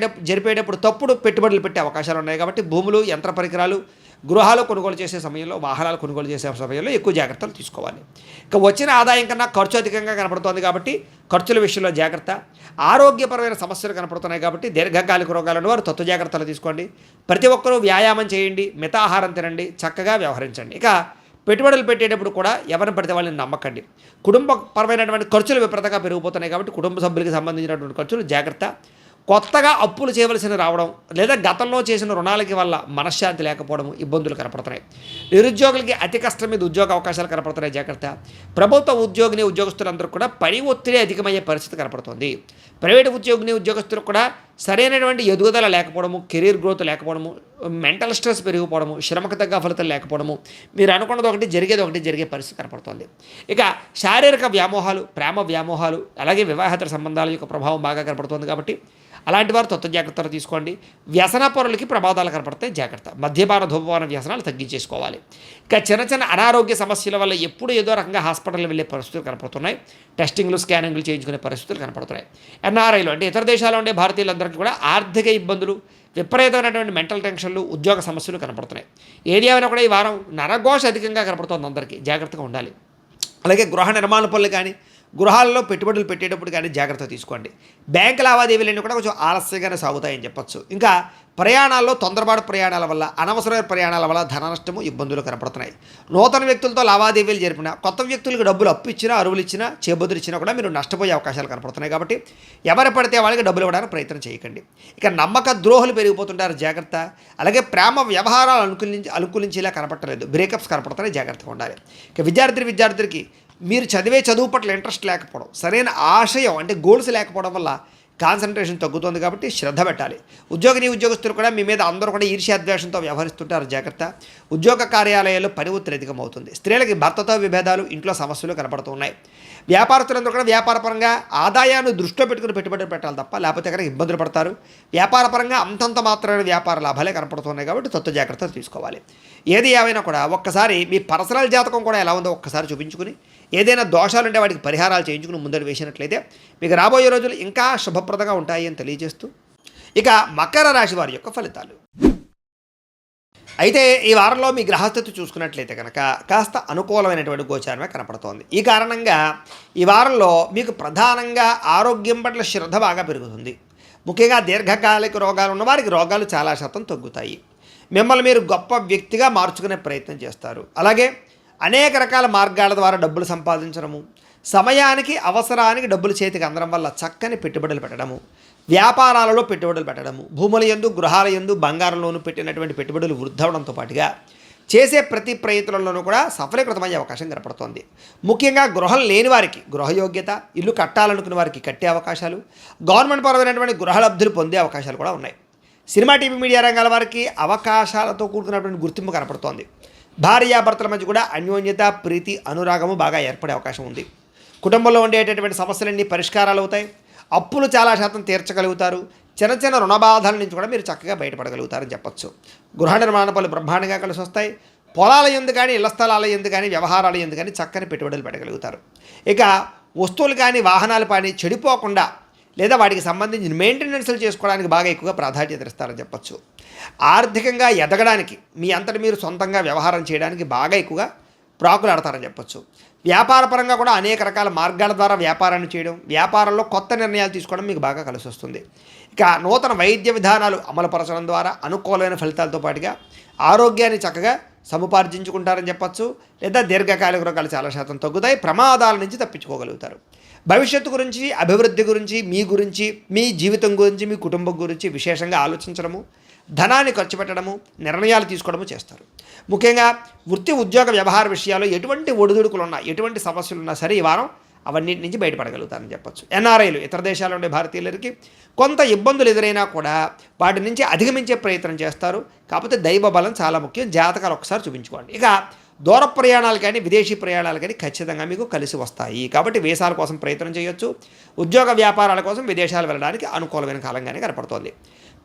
A: జరిపేటప్పుడు తప్పుడు పెట్టుబడులు పెట్టే అవకాశాలు ఉన్నాయి. కాబట్టి భూములు, యంత్ర పరికరాలు, గృహాలు కొనుగోలు చేసే సమయంలో, వాహనాలు కొనుగోలు చేసే సమయంలో ఎక్కువ జాగ్రత్తలు తీసుకోవాలి. ఇక వచ్చిన ఆదాయం కన్నా ఖర్చు అధికంగా కనపడుతోంది. కాబట్టి ఖర్చుల విషయంలో జాగ్రత్త. ఆరోగ్యపరమైన సమస్యలు కనపడుతున్నాయి. కాబట్టి దీర్ఘకాలిక రోగాలను వారు తత్వ జాగ్రత్తలు తీసుకోండి. ప్రతి ఒక్కరూ వ్యాయామం చేయండి, మితాహారం తినండి, చక్కగా వ్యవహరించండి. ఇక పెట్టుబడులు పెట్టేటప్పుడు కూడా ఎవరిని పడితే వాళ్ళని నమ్మకండి. కుటుంబపరమైనటువంటి ఖర్చులు విపరీతంగా పెరిగిపోతున్నాయి. కాబట్టి కుటుంబ సభ్యులకి సంబంధించినటువంటి ఖర్చులు జాగ్రత్త. కొత్తగా అప్పులు చేయవలసిన రావడం, లేదా గతంలో చేసిన రుణాలకి వల్ల మనశ్శాంతి లేకపోవడం, ఇబ్బందులు కనపడుతున్నాయి. నిరుద్యోగులకి అతి కష్టం మీద ఉద్యోగ అవకాశాలు కనపడుతున్నాయి. జాగ్రత్త. ప్రభుత్వ ఉద్యోగులందరూ కూడా పని ఒత్తిడి అధికమయ్యే పరిస్థితి కనపడుతుంది. ప్రైవేటు ఉద్యోగస్తులకు కూడా సరైనటువంటి ఎదుగుదల లేకపోవడము, కెరీర్ గ్రోత్ లేకపోవడము, మెంటల్ స్ట్రెస్ పెరిగిపోవడము, శ్రమకు తగ్గ ఫలితాలు లేకపోవడము, మీరు అనుకున్నది ఒకటి జరిగే పరిస్థితి కనపడుతుంది. ఇక శారీరక వ్యామోహాలు, ప్రేమ వ్యామోహాలు, అలాగే వివాహేతర సంబంధాల యొక్క ప్రభావం బాగా కనపడుతుంది. కాబట్టి అలాంటి వారు తత్వ జాగ్రత్తలు తీసుకోండి. వ్యసన పరులకి ప్రమాదాలు కనపడతాయి, జాగ్రత్త. మద్యపాన ధూమపాన వ్యసనాలు తగ్గించేసుకోవాలి. ఇంకా చిన్న చిన్న అనారోగ్య సమస్యల వల్ల ఎప్పుడు ఏదో రకంగా హాస్పిటల్కి వెళ్ళే పరిస్థితులు కనపడుతున్నాయి. టెస్టింగ్లు స్కానింగ్లు చేయించుకునే పరిస్థితులు కనపడుతున్నాయి. ఎన్ఆర్ఐలు అంటే ఇతర దేశాల్లో ఉండే భారతీయులందరికీ కూడా ఆర్థిక ఇబ్బందులు, విపరీతమైనటువంటి మెంటల్ టెన్షన్లు, ఉద్యోగ సమస్యలు కనపడుతున్నాయి. ఏది ఏమైనా కూడా ఈ వారం నరఘోష అధికంగా కనపడుతుంది, అందరికీ జాగ్రత్తగా ఉండాలి. అలాగే గృహ నిర్మాణ పనులు కానీ, గృహాల్లో పెట్టుబడులు పెట్టేటప్పుడు కానీ జాగ్రత్త తీసుకోండి. బ్యాంకు లావాదేవీలన్నీ కూడా కొంచెం ఆలస్యంగానే సాగుతాయని చెప్పొచ్చు. ఇంకా ప్రయాణాల్లో తొందరపాటు ప్రయాణాల వల్ల, అనవసరమైన ప్రయాణాల వల్ల ధన నష్టము, ఇబ్బందులు కనపడుతున్నాయి. నూతన వ్యక్తులతో లావాదేవీలు జరిపినా, కొత్త వ్యక్తులకు డబ్బులు అప్పు ఇచ్చినా, అరువులు ఇచ్చినా, చేబుదులు ఇచ్చినా కూడా మీరు నష్టపోయే అవకాశాలు కనపడుతున్నాయి. కాబట్టి ఎవరు పడితే వాళ్ళకి డబ్బులు ఇవ్వడానికి ప్రయత్నం చేయకండి. ఇక నమ్మక ద్రోహులు పెరిగిపోతుంటారు, జాగ్రత్త. అలాగే ప్రేమ వ్యవహారాలు అనుకూలించేలా కనపడలేదు, బ్రేకప్స్ కనపడుతున్నాయి, జాగ్రత్తగా ఉండాలి. ఇక విద్యార్థులకి మీరు చదివే చదువు పట్ల ఇంట్రెస్ట్ లేకపోవడం, సరైన ఆశయం అంటే గోల్స్ లేకపోవడం వల్ల కాన్సన్ట్రేషన్ తగ్గుతుంది. కాబట్టి శ్రద్ధ పెట్టాలి. ఉద్యోగస్తులు కూడా మీ మీద అందరూ కూడా ఈర్ష్యాద్వేషంతో వ్యవహరిస్తుంటారు, జాగ్రత్త. ఉద్యోగ కార్యాలయాల్లో పని ఒత్తిడి అధికమవుతుంది. స్త్రీలకి భర్తతో విభేదాలు, ఇంట్లో సమస్యలు కనపడుతూ ఉన్నాయి. వ్యాపారస్తులందరూ కూడా వ్యాపారపరంగా ఆదాయాన్ని దృష్టిలో పెట్టుకుని పెట్టుబడులు పెట్టాలి తప్ప లేకపోతే కనుక ఇబ్బందులు పడతారు. వ్యాపారపరంగా అంతంత మాత్రమే వ్యాపార లాభాలే కనపడుతున్నాయి. కాబట్టి తత్వ జాగ్రత్తలు తీసుకోవాలి. ఏది ఏమైనా కూడా ఒక్కసారి మీ పర్సనల్ జాతకం కూడా ఎలా ఉందో ఒక్కసారి చూపించుకుని, ఏదైనా దోషాలుంటే వాటికి పరిహారాలు చేయించుకుని ముందడు వేసినట్లయితే మీకు రాబోయే రోజులు ఇంకా శుభప్రదంగా ఉంటాయి అని తెలియజేస్తూ, ఇక మకర రాశి వారి యొక్క ఫలితాలు. అయితే ఈ వారంలో మీ గ్రహస్థితి చూసుకున్నట్లయితే కనుక కాస్త అనుకూలమైనటువంటి గోచారమే కనపడుతోంది. ఈ కారణంగా ఈ వారంలో మీకు ప్రధానంగా ఆరోగ్యం పట్ల శ్రద్ధ బాగా పెరుగుతుంది. ముఖ్యంగా దీర్ఘకాలిక రోగాలు ఉన్నవారికి రోగాలు చాలా శాతం తగ్గుతాయి. మిమ్మల్ని మీరు గొప్ప వ్యక్తిగా మార్చుకునే ప్రయత్నం చేస్తారు. అలాగే అనేక రకాల మార్గాల ద్వారా డబ్బులు సంపాదించడము, సమయానికి అవసరానికి డబ్బులు చేతికి అందడం వల్ల చక్కని పెట్టుబడులు పెట్టడము, వ్యాపారాలలో పెట్టుబడులు పెట్టడము, భూముల యందు, గృహాల యందు, బంగారంలోనూ పెట్టినటువంటి పెట్టుబడులు వృద్ధవడంతో పాటుగా చేసే ప్రతి ప్రయత్నంలోనూ కూడా సఫలీకృతమయ్యే అవకాశం కనపడుతోంది. ముఖ్యంగా గృహం లేని వారికి గృహయోగ్యత, ఇల్లు కట్టాలనుకున్న వారికి కట్టే అవకాశాలు, గవర్నమెంట్ పరమైనటువంటి గృహలబ్ధులు పొందే అవకాశాలు కూడా ఉన్నాయి. సినిమా, టీవీ, మీడియా రంగాల వారికి అవకాశాలతో కూడుకున్నటువంటి గుర్తింపు కనపడుతోంది. భార్యాభర్తల మధ్య కూడా అన్యోన్యత, ప్రీతి, అనురాగము బాగా ఏర్పడే అవకాశం ఉంది. కుటుంబంలో ఉండేటటువంటి సమస్యలన్నీ పరిష్కారాలు అవుతాయి. అప్పులు చాలా శాతం తీర్చగలుగుతారు. చిన్న చిన్న రుణబాధల నుంచి కూడా మీరు చక్కగా బయటపడగలుగుతారని చెప్పచ్చు. గృహ నిర్మాణ పనులు బ్రహ్మాండంగా కలిసి వస్తాయి. పొలాల యందు కానీ, ఇళ్ల స్థలాల యందు కానీ, వ్యవహారాల యందు కానీ చక్కని పెట్టుబడులు పెట్టగలుగుతారు. ఇక వస్తువులు కానీ, వాహనాలు కానీ చెడిపోకుండా లేదా వాటికి సంబంధించిన మెయింటెనెన్స్లు చేసుకోవడానికి బాగా ఎక్కువగా ప్రాధాన్యత ఇస్తారని చెప్పచ్చు. ఆర్థికంగా ఎదగడానికి, మీ అంతటి మీరు సొంతంగా వ్యవహారం చేయడానికి బాగా ఎక్కువగా ప్రాకులాడతారని చెప్పచ్చు. వ్యాపారపరంగా కూడా అనేక రకాల మార్గాల ద్వారా వ్యాపారాన్ని చేయడం, వ్యాపారంలో కొత్త నిర్ణయాలు తీసుకోవడం మీకు బాగా కలిసి వస్తుంది. ఇక నూతన వైద్య విధానాలు అమలుపరచడం ద్వారా అనుకూలమైన ఫలితాలతో పాటుగా ఆరోగ్యాన్ని చక్కగా సముపార్జించుకుంటారని చెప్పచ్చు. లేదా దీర్ఘకాలిక రోగాలు చాలా శాతం తగ్గుతాయి. ప్రమాదాల నుంచి తప్పించుకోగలుగుతారు. భవిష్యత్తు గురించి, అభివృద్ధి గురించి, మీ జీవితం గురించి, మీ కుటుంబం గురించి విశేషంగా ఆలోచించడము, ధనాన్ని ఖర్చు పెట్టడము, నిర్ణయాలు తీసుకోవడము చేస్తారు. ముఖ్యంగా వృత్తి, ఉద్యోగ, వ్యవహార విషయాల్లో ఎటువంటి ఒడిదుడుకులు ఉన్నా, ఎటువంటి సమస్యలు ఉన్నా సరే ఈ వారం అవన్నింటి నుంచి బయటపడగలుగుతారని చెప్పచ్చు. ఎన్ఆర్ఐలు, ఇతర దేశాల్లో ఉండే భారతీయులకి కొంత ఇబ్బందులు ఎదురైనా కూడా వాటి నుంచి అధిగమించే ప్రయత్నం చేస్తారు. కాకపోతే దైవ బలం చాలా ముఖ్యం. జాతకాలు ఒకసారి చూపించుకోండి. ఇక దూర ప్రయాణాలు కానీ, విదేశీ ప్రయాణాలు కానీ ఖచ్చితంగా మీకు కలిసి వస్తాయి. కాబట్టి వీసాల కోసం ప్రయత్నం చేయొచ్చు. ఉద్యోగ వ్యాపారాల కోసం విదేశాలు వెళ్ళడానికి అనుకూలమైన కాలంగానే కనపడుతోంది.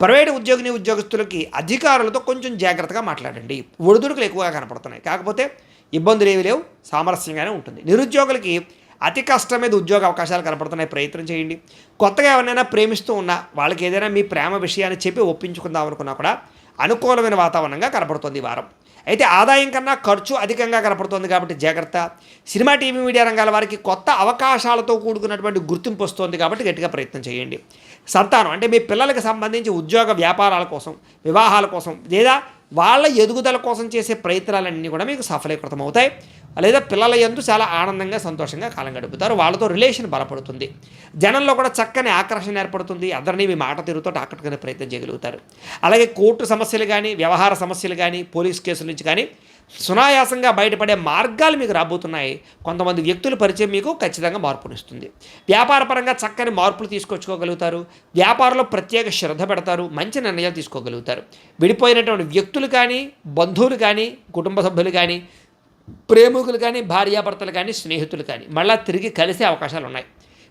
A: ప్రైవేటు ఉద్యోగస్తులకి అధికారులతో కొంచెం జాగ్రత్తగా మాట్లాడండి. ఒడిదుడుకులు ఎక్కువగా కనపడుతున్నాయి. కాకపోతే ఇబ్బందులు ఏవి లేవు, సామరస్యంగానే ఉంటుంది. నిరుద్యోగులకి అతి కష్టం మీద ఉద్యోగ అవకాశాలు కనపడుతున్నాయి, ప్రయత్నం చేయండి. కొత్తగా ఎవరినైనా ప్రేమిస్తూ ఉన్నా వాళ్ళకి ఏదైనా మీ ప్రేమ విషయాన్ని చెప్పి ఒప్పించుకుందాం అనుకున్నా కూడా అనుకూలమైన వాతావరణంగా కనపడుతుంది ఈ వారం. అయితే ఆదాయం కన్నా ఖర్చు అధికంగా కనపడుతుంది కాబట్టి జాగ్రత్త. సినిమా, టీవీ, మీడియా రంగాల వారికి కొత్త అవకాశాలతో కూడుకున్నటువంటి గుర్తింపు వస్తుంది కాబట్టి గట్టిగా ప్రయత్నం చేయండి. సంతానం అంటే మీ పిల్లలకు సంబంధించి ఉద్యోగ వ్యాపారాల కోసం, వివాహాల కోసం లేదా వాళ్ళ ఎదుగుదల కోసం చేసే ప్రయత్నాలన్నీ కూడా మీకు సఫలీకృతం అవుతాయి. లేదా పిల్లల యందు చాలా ఆనందంగా, సంతోషంగా కాలం గడుపుతారు. వాళ్ళతో రిలేషన్ బలపడుతుంది. జనంలో కూడా చక్కని ఆకర్షణ ఏర్పడుతుంది. అందరినీ మీ మాట తీరుతో ఆకట్టుకునే ప్రయత్నం చేయగలుగుతారు. అలాగే కోర్టు సమస్యలు కానీ, వ్యవహార సమస్యలు కానీ, పోలీస్ కేసుల నుంచి కానీ సునాయాసంగా బయటపడే మార్గాలు మీకు రాబోతున్నాయి. కొంతమంది వ్యక్తుల పరిచయం మీకు ఖచ్చితంగా మార్పునిస్తుంది. వ్యాపారపరంగా చక్కని మార్పులు తీసుకొచ్చుకోగలుగుతారు. వ్యాపారంలో ప్రత్యేక శ్రద్ధ పెడతారు. మంచి నిర్ణయాలు తీసుకోగలుగుతారు. విడిపోయినటువంటి వ్యక్తులు కానీ, బంధువులు కానీ, కుటుంబ సభ్యులు కానీ, ప్రేమికులు కానీ, భార్యాభర్తలు కానీ, స్నేహితులు కానీ మళ్ళీ తిరిగి కలిసే అవకాశాలు ఉన్నాయి.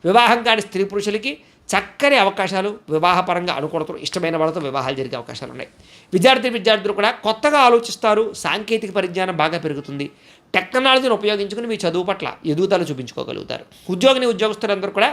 A: వివాహం కాని స్త్రీ పురుషులకి చక్కని అవకాశాలు, వివాహపరంగా అనుకూలతలు, ఇష్టమైన వాళ్ళతో వివాహాలు జరిగే అవకాశాలు ఉన్నాయి. విద్యార్థులు కూడా కొత్తగా ఆలోచిస్తారు. సాంకేతిక పరిజ్ఞానం బాగా పెరుగుతుంది. టెక్నాలజీని ఉపయోగించుకుని మీ చదువు పట్ల ఎదుగుదల చూపించుకోగలుగుతారు. ఉద్యోగస్తులందరూ కూడా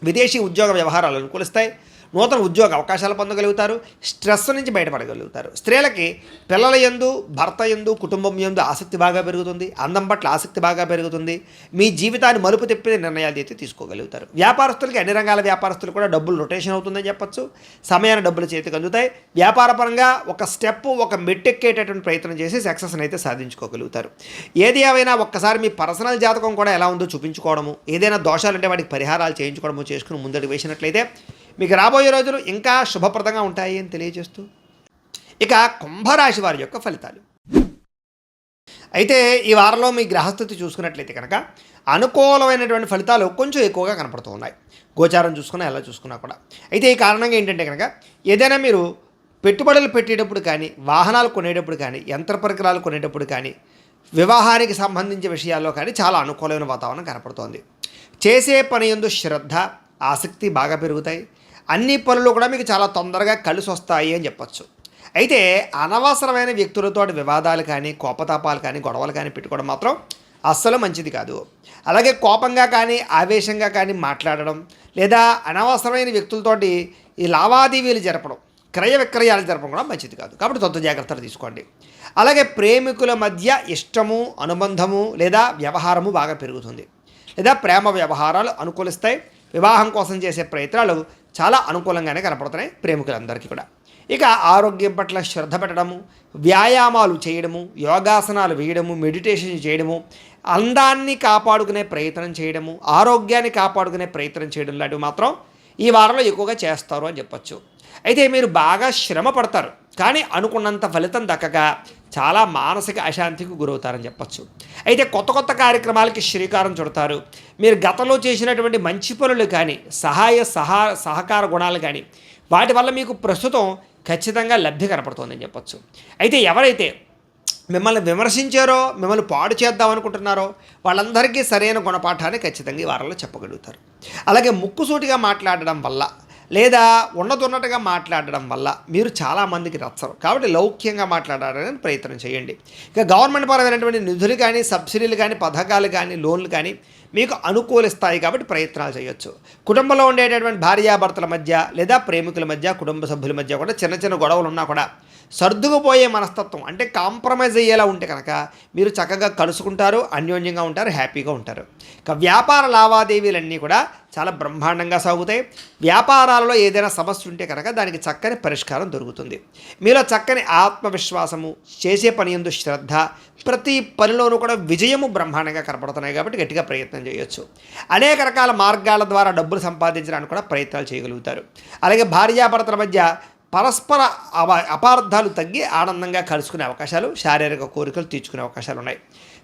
A: విదేశీ ఉద్యోగ వ్యవహారాలు అనుకూలిస్తాయి. నూతన ఉద్యోగ అవకాశాలు పొందగలుగుతారు. స్ట్రెస్ నుంచి బయటపడగలుగుతారు. స్త్రీలకి పిల్లల యందు, భర్త యందు, కుటుంబం యందు ఆసక్తి బాగా పెరుగుతుంది. అందం పట్ల ఆసక్తి బాగా పెరుగుతుంది. మీ జీవితాన్ని మలుపు తిప్పే నిర్ణయాలు అయితే తీసుకోగలుగుతారు. వ్యాపారస్తులకి అన్ని రంగాల వ్యాపారస్తులు కూడా డబ్బులు రొటేషన్ అవుతుందని చెప్పొచ్చు. సమయాన్ని డబ్బులు చేతికి అందుతాయి. వ్యాపారపరంగా ఒక స్టెప్, ఒక మెట్టెక్కేటటువంటి ప్రయత్నం చేసి సక్సెస్ని అయితే సాధించుకోగలుగుతారు. ఏది ఏమైనా ఒక్కసారి మీ పర్సనల్ జాతకం కూడా ఎలా ఉందో చూపించుకోవడము, ఏదైనా దోషాలుంటే వాటికి పరిహారాలు చేయించుకోవడము చేసుకుని ముందడుగు వేసినట్లయితే మీకు రాబోయే రోజులు ఇంకా శుభప్రదంగా ఉంటాయి అని తెలియజేస్తూ, ఇక కుంభరాశి వారి యొక్క ఫలితాలు. అయితే ఈ వారంలో మీ గ్రహస్థితి చూసుకున్నట్లయితే కనుక అనుకూలమైనటువంటి ఫలితాలు కొంచెం ఎక్కువగా కనపడుతూ ఉన్నాయి. గోచారం చూసుకున్నా ఎలా చూసుకున్నా కూడా. అయితే ఈ కారణంగా ఏంటంటే కనుక ఏదైనా మీరు పెట్టుబడులు పెట్టేటప్పుడు కానీ, వాహనాలు కొనేటప్పుడు కానీ, యంత్ర పరికరాలు కొనేటప్పుడు కానీ, వివాహానికి సంబంధించిన విషయాల్లో కానీ చాలా అనుకూలమైన వాతావరణం కనపడుతోంది. చేసే పని యందు శ్రద్ధ, ఆసక్తి బాగా పెరుగుతాయి. అన్ని పనులు కూడా మీకు చాలా తొందరగా కలిసి వస్తాయి అని చెప్పచ్చు. అయితే అనవసరమైన వ్యక్తులతో వివాదాలు కానీ, కోపతాపాలు కానీ, గొడవలు కానీ పెట్టుకోవడం మాత్రం అస్సలు మంచిది కాదు. అలాగే కోపంగా కానీ, ఆవేశంగా కానీ మాట్లాడడం, లేదా అనవసరమైన వ్యక్తులతోటి ఈ లావాదేవీలు జరపడం, క్రయ విక్రయాలు జరపడం కూడా మంచిది కాదు. కాబట్టి తొందర జాగ్రత్తలు తీసుకోండి. అలాగే ప్రేమికుల మధ్య ఇష్టము, అనుబంధము లేదా వ్యవహారము బాగా పెరుగుతుంది. లేదా ప్రేమ వ్యవహారాలు అనుకూలిస్తాయి. వివాహం కోసం చేసే ప్రయత్నాలు చాలా అనుకూలంగానే కనపడుతున్నాయి ప్రేమికులందరికీ కూడా. ఇక ఆరోగ్యం పట్ల శ్రద్ధ పెట్టడము, వ్యాయామాలు చేయడము, యోగాసనాలు వేయడము, మెడిటేషన్ చేయడము, అందాన్ని కాపాడుకునే ప్రయత్నం చేయడము, ఆరోగ్యాన్ని కాపాడుకునే ప్రయత్నం చేయడం లాంటివి మాత్రం ఈ వారంలో ఎక్కువగా చేస్తారు అని చెప్పచ్చు. అయితే మీరు బాగా శ్రమ పడతారు, కానీ అనుకున్నంత ఫలితం దక్కక చాలా మానసిక అశాంతికి గురవుతారని చెప్పచ్చు. అయితే కొత్త కార్యక్రమాలకి శ్రీకారం చుడతారు. మీరు గతంలో చేసినటువంటి మంచి పనులు కానీ, సహకార గుణాలు కానీ, వాటి వల్ల మీకు ప్రస్తుతం ఖచ్చితంగా లబ్ధి కనపడుతుందని చెప్పచ్చు. అయితే ఎవరైతే మిమ్మల్ని విమర్శించారో, మిమ్మల్ని పాడు చేద్దాం అనుకుంటున్నారో వాళ్ళందరికీ సరైన గుణపాఠాన్ని ఖచ్చితంగా ఈ వారంలో చెప్పగలుగుతారు. అలాగే ముక్కుసూటిగా మాట్లాడడం వల్ల, లేదా ఉన్నట్టుగా మాట్లాడడం వల్ల మీరు చాలామందికి నచ్చరు. కాబట్టి లౌక్యంగా మాట్లాడడానికి ప్రయత్నం చేయండి. ఇక గవర్నమెంట్ పరమైనటువంటి నిధులు కానీ, సబ్సిడీలు కానీ, పథకాలు కానీ, లోన్లు కానీ మీకు అనుకూలిస్తాయి. కాబట్టి ప్రయత్నాలు చేయొచ్చు. కుటుంబంలో ఉండేటటువంటి భార్యాభర్తల మధ్య లేదా ప్రేమికుల మధ్య, కుటుంబ సభ్యుల మధ్య కూడా చిన్న గొడవలు ఉన్నా కూడా సర్దుకుపోయే మనస్తత్వం, అంటే కాంప్రమైజ్ అయ్యేలా ఉంటే కనుక మీరు చక్కగా కలుసుకుంటారు, అన్యోన్యంగా ఉంటారు, హ్యాపీగా ఉంటారు. ఇక వ్యాపార లావాదేవీలన్నీ కూడా చాలా బ్రహ్మాండంగా సాగుతాయి. వ్యాపారాలలో ఏదైనా సమస్య ఉంటే కనుక దానికి చక్కని పరిష్కారం దొరుకుతుంది. మీలో చక్కని ఆత్మవిశ్వాసము, చేసే పని యందు శ్రద్ధ, ప్రతి పనిలోనూ కూడా విజయము బ్రహ్మాండంగా కనపడుతున్నాయి. కాబట్టి గట్టిగా ప్రయత్నం చేయొచ్చు. అనేక రకాల మార్గాల ద్వారా డబ్బులు సంపాదించడానికి కూడా ప్రయత్నాలు చేయగలుగుతారు. అలాగే భార్యాభర్తల మధ్య పరస్పర అపార్థాలు తగ్గి ఆనందంగా కలుసుకునే అవకాశాలు, శారీరక కోరికలు తీర్చుకునే అవకాశాలు ఉన్నాయి.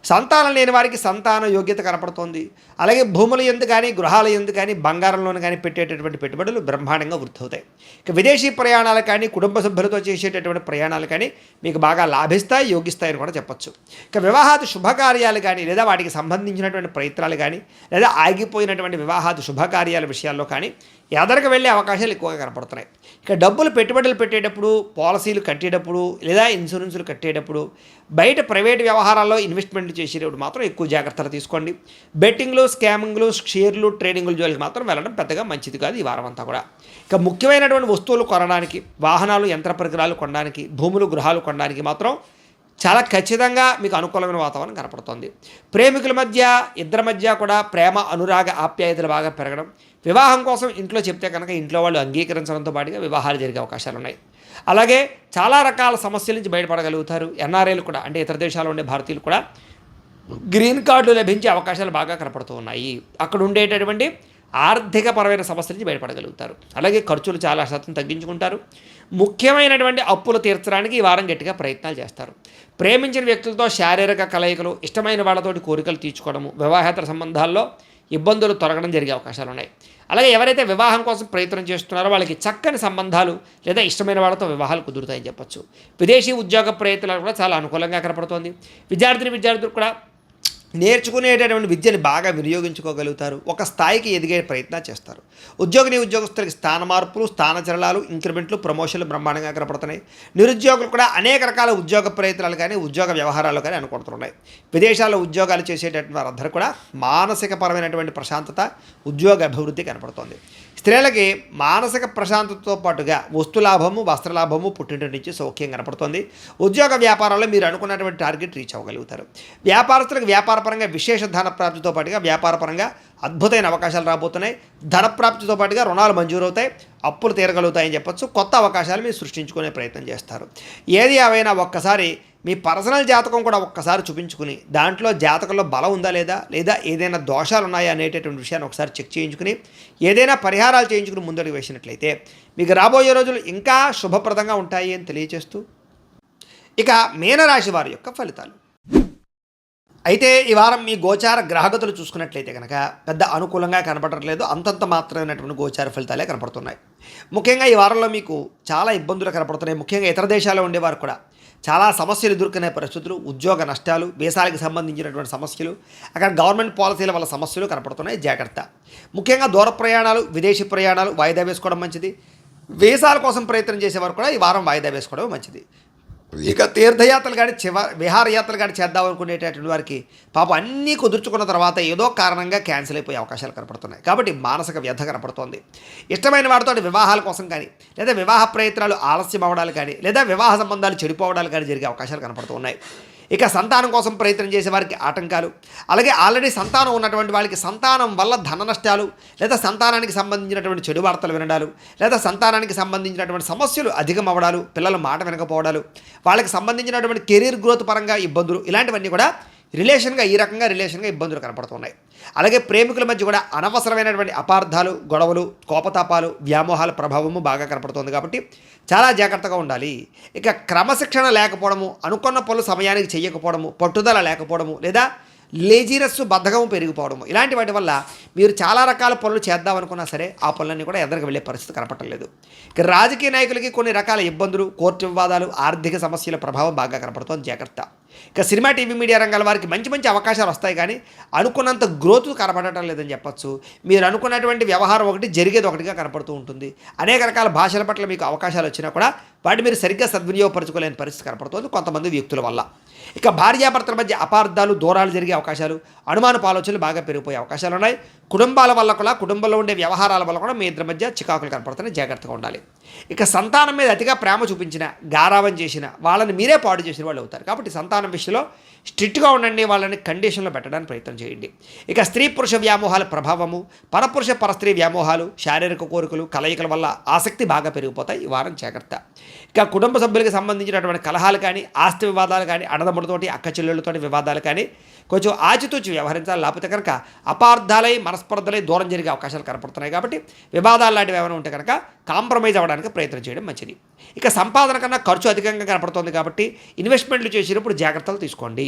A: సంతానం లేని వారికి సంతాన యోగ్యత కనపడుతోంది. అలాగే భూముల యందు కానీ, గృహాల యందు కానీ, బంగారంలోను కానీ పెట్టేటటువంటి పెట్టుబడులు బ్రహ్మాండంగా వృద్ధి అవుతాయి. ఇక విదేశీ ప్రయాణాలు కానీ, కుటుంబ సభ్యులతో చేసేటటువంటి ప్రయాణాలు కానీ మీకు బాగా లాభిస్తాయి, యోగిస్తాయని కూడా చెప్పచ్చు. ఇక వివాహాది శుభకార్యాలు కానీ, లేదా వాటికి సంబంధించినటువంటి ప్రయత్నాలు కానీ, లేదా ఆగిపోయినటువంటి వివాహాది శుభకార్యాల విషయాల్లో కానీ ఎదరికి వెళ్ళే అవకాశాలు ఎక్కువగా కనపడుతున్నాయి. ఇక డబ్బులు పెట్టుబడులు పెట్టేటప్పుడు, పాలసీలు కట్టేటప్పుడు, లేదా ఇన్సూరెన్సులు కట్టేటప్పుడు, బయట ప్రైవేట్ వ్యవహారాల్లో ఇన్వెస్ట్మెంట్ చేసేటప్పుడు మాత్రం ఎక్కువ జాగ్రత్తలు తీసుకోండి. బెట్టింగ్లు, స్కామింగ్లు, షేర్లు, ట్రేడింగ్లు జోలికి మాత్రం వెళ్ళడం పెద్దగా మంచిది కాదు ఈ వారం అంతా కూడా. ఇక ముఖ్యమైనటువంటి వస్తువులు కొనడానికి, వాహనాలు, యంత్ర పరికరాలు కొనడానికి, భూములు, గృహాలు కొనడానికి మాత్రం చాలా ఖచ్చితంగా మీకు అనుకూలమైన వాతావరణం కనపడుతుంది. ప్రేమికుల మధ్య, ఇద్దరి మధ్య కూడా ప్రేమ, అనురాగ, ఆప్యాయతలు బాగా పెరగడం, వివాహం కోసం ఇంట్లో చెప్తే కనుక ఇంట్లో వాళ్ళు అంగీకరించడంతో పాటుగా వివాహాలు జరిగే అవకాశాలు ఉన్నాయి. అలాగే చాలా రకాల సమస్యల నుంచి బయటపడగలుగుతారు. ఎన్ఆర్ఐలు కూడా, అంటే ఇతర దేశాల్లో ఉండే భారతీయులు కూడా గ్రీన్ కార్డులు లభించే అవకాశాలు బాగా కనపడుతూ ఉన్నాయి. అక్కడ ఉండేటటువంటి ఆర్థికపరమైన సమస్యల నుంచి బయటపడగలుగుతారు. అలాగే ఖర్చులు చాలా శాతం తగ్గించుకుంటారు. ముఖ్యమైనటువంటి అప్పులు తీర్చడానికి ఈ వారం గట్టిగా ప్రయత్నాలు చేస్తారు. ప్రేమించిన వ్యక్తులతో శారీరక కలయికలు, ఇష్టమైన వాళ్ళతోటి కోరికలు తీర్చుకోవడము, వివాహేతర సంబంధాల్లో ఇబ్బందులు తొలగడం జరిగే అవకాశాలు ఉన్నాయి. అలాగే ఎవరైతే వివాహం కోసం ప్రయత్నం చేస్తున్నారో వాళ్ళకి చక్కని సంబంధాలు లేదా ఇష్టమైన వాళ్ళతో వివాహాలు కుదురుతాయని చెప్పచ్చు. విదేశీ ఉద్యోగ ప్రయత్నాలు కూడా చాలా అనుకూలంగా కనపడుతోంది. విద్యార్థులు కూడా నేర్చుకునేటటువంటి విద్యని బాగా వినియోగించుకోగలుగుతారు. ఒక స్థాయికి ఎదిగే ప్రయత్నం చేస్తారు. ఉద్యోగస్తులకి స్థాన మార్పులు, స్థానచలనాలు, ఇంక్రిమెంట్లు, ప్రమోషన్లు బ్రహ్మాండంగా కనపడుతున్నాయి. నిరుద్యోగులు కూడా అనేక రకాల ఉద్యోగ ప్రయత్నాలు కానీ, ఉద్యోగ వ్యవహారాలు కానీ అనుకుంటున్నాయి. విదేశాల్లో ఉద్యోగాలు చేసేటటువంటి వారందరూ కూడా మానసికపరమైనటువంటి ప్రశాంతత, ఉద్యోగ అభివృద్ధి కనపడుతోంది. స్త్రీలకి మానసిక ప్రశాంతతతో పాటుగా వస్తులాభము, వస్త్రలాభము, పుట్టింటి నుంచి సౌఖ్యం కనపడుతుంది. ఉద్యోగ వ్యాపారాల్లో మీరు అనుకున్నటువంటి టార్గెట్ రీచ్ అవ్వగలుగుతారు. వ్యాపారస్తులకు వ్యాపారపరంగా విశేష ధన ప్రాప్తితో పాటుగా వ్యాపారపరంగా అద్భుతమైన అవకాశాలు రాబోతున్నాయి. ధన ప్రాప్తితో పాటుగా రుణాలు మంజూరవుతాయి, అప్పులు తీరగలుగుతాయని చెప్పొచ్చు. కొత్త అవకాశాలు మీరు సృష్టించుకునే ప్రయత్నం చేస్తారు. ఏది ఏవైనా ఒక్కసారి మీ పర్సనల్ జాతకం కూడా ఒక్కసారి చూపించుకుని దాంట్లో జాతకంలో బలం ఉందా లేదా ఏదైనా దోషాలు ఉన్నాయా అనేటటువంటి విషయాన్ని ఒకసారి చెక్ చేయించుకుని ఏదైనా పరిహారాలు చేయించుకుని ముందడుగు వేసినట్లయితే మీకు రాబోయే రోజులు ఇంకా శుభప్రదంగా ఉంటాయి అని తెలియజేస్తూ ఇక మీనరాశి వారి యొక్క ఫలితాలు. అయితే ఈ వారం మీ గోచార గ్రహగతులు చూసుకున్నట్లయితే కనుక పెద్ద అనుకూలంగా కనపడట్లేదు. అంతంత మాత్రమైనటువంటి గోచార ఫలితాలే కనపడుతున్నాయి. ముఖ్యంగా ఈ వారంలో మీకు చాలా ఇబ్బందులు కనపడుతున్నాయి. ముఖ్యంగా ఇతర దేశాల్లో ఉండేవారు కూడా చాలా సమస్యలు ఎదుర్కొనే పరిస్థితులు, ఉద్యోగ నష్టాలు, వీసాలకు సంబంధించినటువంటి సమస్యలు, అక్కడ గవర్నమెంట్ పాలసీల వల్ల సమస్యలు కనపడుతున్నాయి. జాగ్రత్త. ముఖ్యంగా దూర ప్రయాణాలు, విదేశీ ప్రయాణాలు వాయిదా వేసుకోవడం మంచిది. వీసాల కోసం ప్రయత్నం చేసేవారు కూడా ఈ వారం వాయిదా వేసుకోవడం మంచిది. ఇక తీర్థయాత్రలు కానీ విహారయాత్రలు కానీ చేద్దాం అనుకునేటటువంటి వారికి పాపం అన్నీ కుదుర్చుకున్న తర్వాత ఏదో కారణంగా క్యాన్సిల్ అయిపోయే అవకాశాలు కనపడుతున్నాయి. కాబట్టి మానసిక వ్యధ కనపడుతోంది. ఇష్టమైన వాటితో వివాహాల కోసం కానీ, లేదా వివాహ ప్రయత్నాలు ఆలస్యం అవ్వడాలు కానీ, లేదా వివాహ సంబంధాలు చెడిపోవడాలు కానీ జరిగే అవకాశాలు కనపడుతూ ఉన్నాయి. ఇక సంతానం కోసం ప్రయత్నం చేసే వారికి ఆటంకాలు, అలాగే ఆల్రెడీ సంతానం ఉన్నటువంటి వాళ్ళకి సంతానం వల్ల ధన నష్టాలు, లేదా సంతానానికి సంబంధించినటువంటి చెడు వార్తలు వినడాలు, లేదా సంతానానికి సంబంధించినటువంటి సమస్యలు అధికం అవ్వడాలు, పిల్లల మాట వినకపోవడాలు, వాళ్ళకి సంబంధించినటువంటి కెరీర్ గ్రోత్ పరంగా ఇబ్బందులు, ఇలాంటివన్నీ కూడా ఈ రకంగా రిలేషన్గా ఇబ్బందులు కనపడుతున్నాయి. అలాగే ప్రేమికుల మధ్య కూడా అనవసరమైనటువంటి అపార్థాలు, గొడవలు, కోపతాపాలు, వ్యామోహాల ప్రభావము బాగా కనపడుతుంది. కాబట్టి చాలా జాగ్రత్తగా ఉండాలి. ఇక క్రమశిక్షణ లేకపోవడము, అనుకున్న పనులు సమయానికి చేయకపోవడము, పట్టుదల లేకపోవడము, లేదా లేజీనెస్, బద్ధకం పెరిగిపోవడము, ఇలాంటి వాటి వల్ల మీరు చాలా రకాల పనులు చేద్దామనుకున్నా సరే ఆ పనులన్నీ కూడా ఎదురుకు వెళ్ళే పరిస్థితి కనపడలేదు. ఇక రాజకీయ నాయకులకి కొన్ని రకాల ఇబ్బందులు, కోర్టు వివాదాలు, ఆర్థిక సమస్యల ప్రభావం బాగా కనపడుతుంది. జాగ్రత్త. ఇక సినిమా, టీవీ, మీడియా రంగాల వారికి మంచి మంచి అవకాశాలు వస్తాయి, కానీ అనుకున్నంత గ్రోత్ కనపడటం లేదని చెప్పచ్చు. మీరు అనుకున్నటువంటి వ్యవహారం ఒకటి, జరిగేది ఒకటిగా కనపడుతూ ఉంటుంది. అనేక రకాల భాషల పట్ల మీకు అవకాశాలు వచ్చినా కూడా వాటి మీరు సరిగ్గా సద్వినియోగపరచుకోలేని పరిస్థితి కనపడుతుంది కొంతమంది వ్యక్తుల వల్ల. ఇక భార్యాభర్తల మధ్య అపార్థాలు, దూరాలు జరిగే అవకాశాలు, అనుమానపు ఆలోచనలు బాగా పెరిగిపోయే అవకాశాలు ఉన్నాయి. కుటుంబాల వల్ల కూడా, కుటుంబంలో ఉండే వ్యవహారాల వల్ల కూడా మీ ఇద్దరి మధ్య చికాకులు కనపడుతున్నాయి. జాగ్రత్తగా ఉండాలి. ఇక సంతానం మీద అతిగా ప్రేమ చూపించిన, గారావం చేసిన, వాళ్ళని మీరే పాడు చేసిన వాళ్ళు అవుతారు. కాబట్టి సంతానం విషయంలో స్ట్రిక్ట్గా ఉండండి. వాళ్ళని కండిషన్లో పెట్టడానికి ప్రయత్నం చేయండి. ఇక స్త్రీ పురుష వ్యామోహాల ప్రభావము, పరపురుష పరస్త్రీ వ్యామోహాలు, శారీరక కోరికలు, కలయికల వల్ల ఆసక్తి బాగా పెరిగిపోతాయి. ఈ వారం జాగ్రత్త. ఇక కుటుంబ సభ్యులకు సంబంధించినటువంటి కలహాలు కానీ, ఆస్తి వివాదాలు కానీ, అన్నదమ్ములతోటి, అక్క చెల్లెళ్ళతోటి వివాదాలు కానీ కొంచెం ఆచితూచి వ్యవహరించాలి. లేకపోతే కనుక అపార్థాలై, మనస్పర్ధలై దూరం జరిగే అవకాశాలు కనపడుతున్నాయి. కాబట్టి వివాదాలు లాంటివి ఏమైనా ఉంటే కనుక కాంప్రమైజ్ అవ్వడానికి ప్రయత్నం చేయడం మంచిది. ఇక సంపాదన కన్నా ఖర్చు అధికంగా కనపడుతుంది. కాబట్టి ఇన్వెస్ట్మెంట్లు చేసేటప్పుడు జాగ్రత్తలు తీసుకోండి.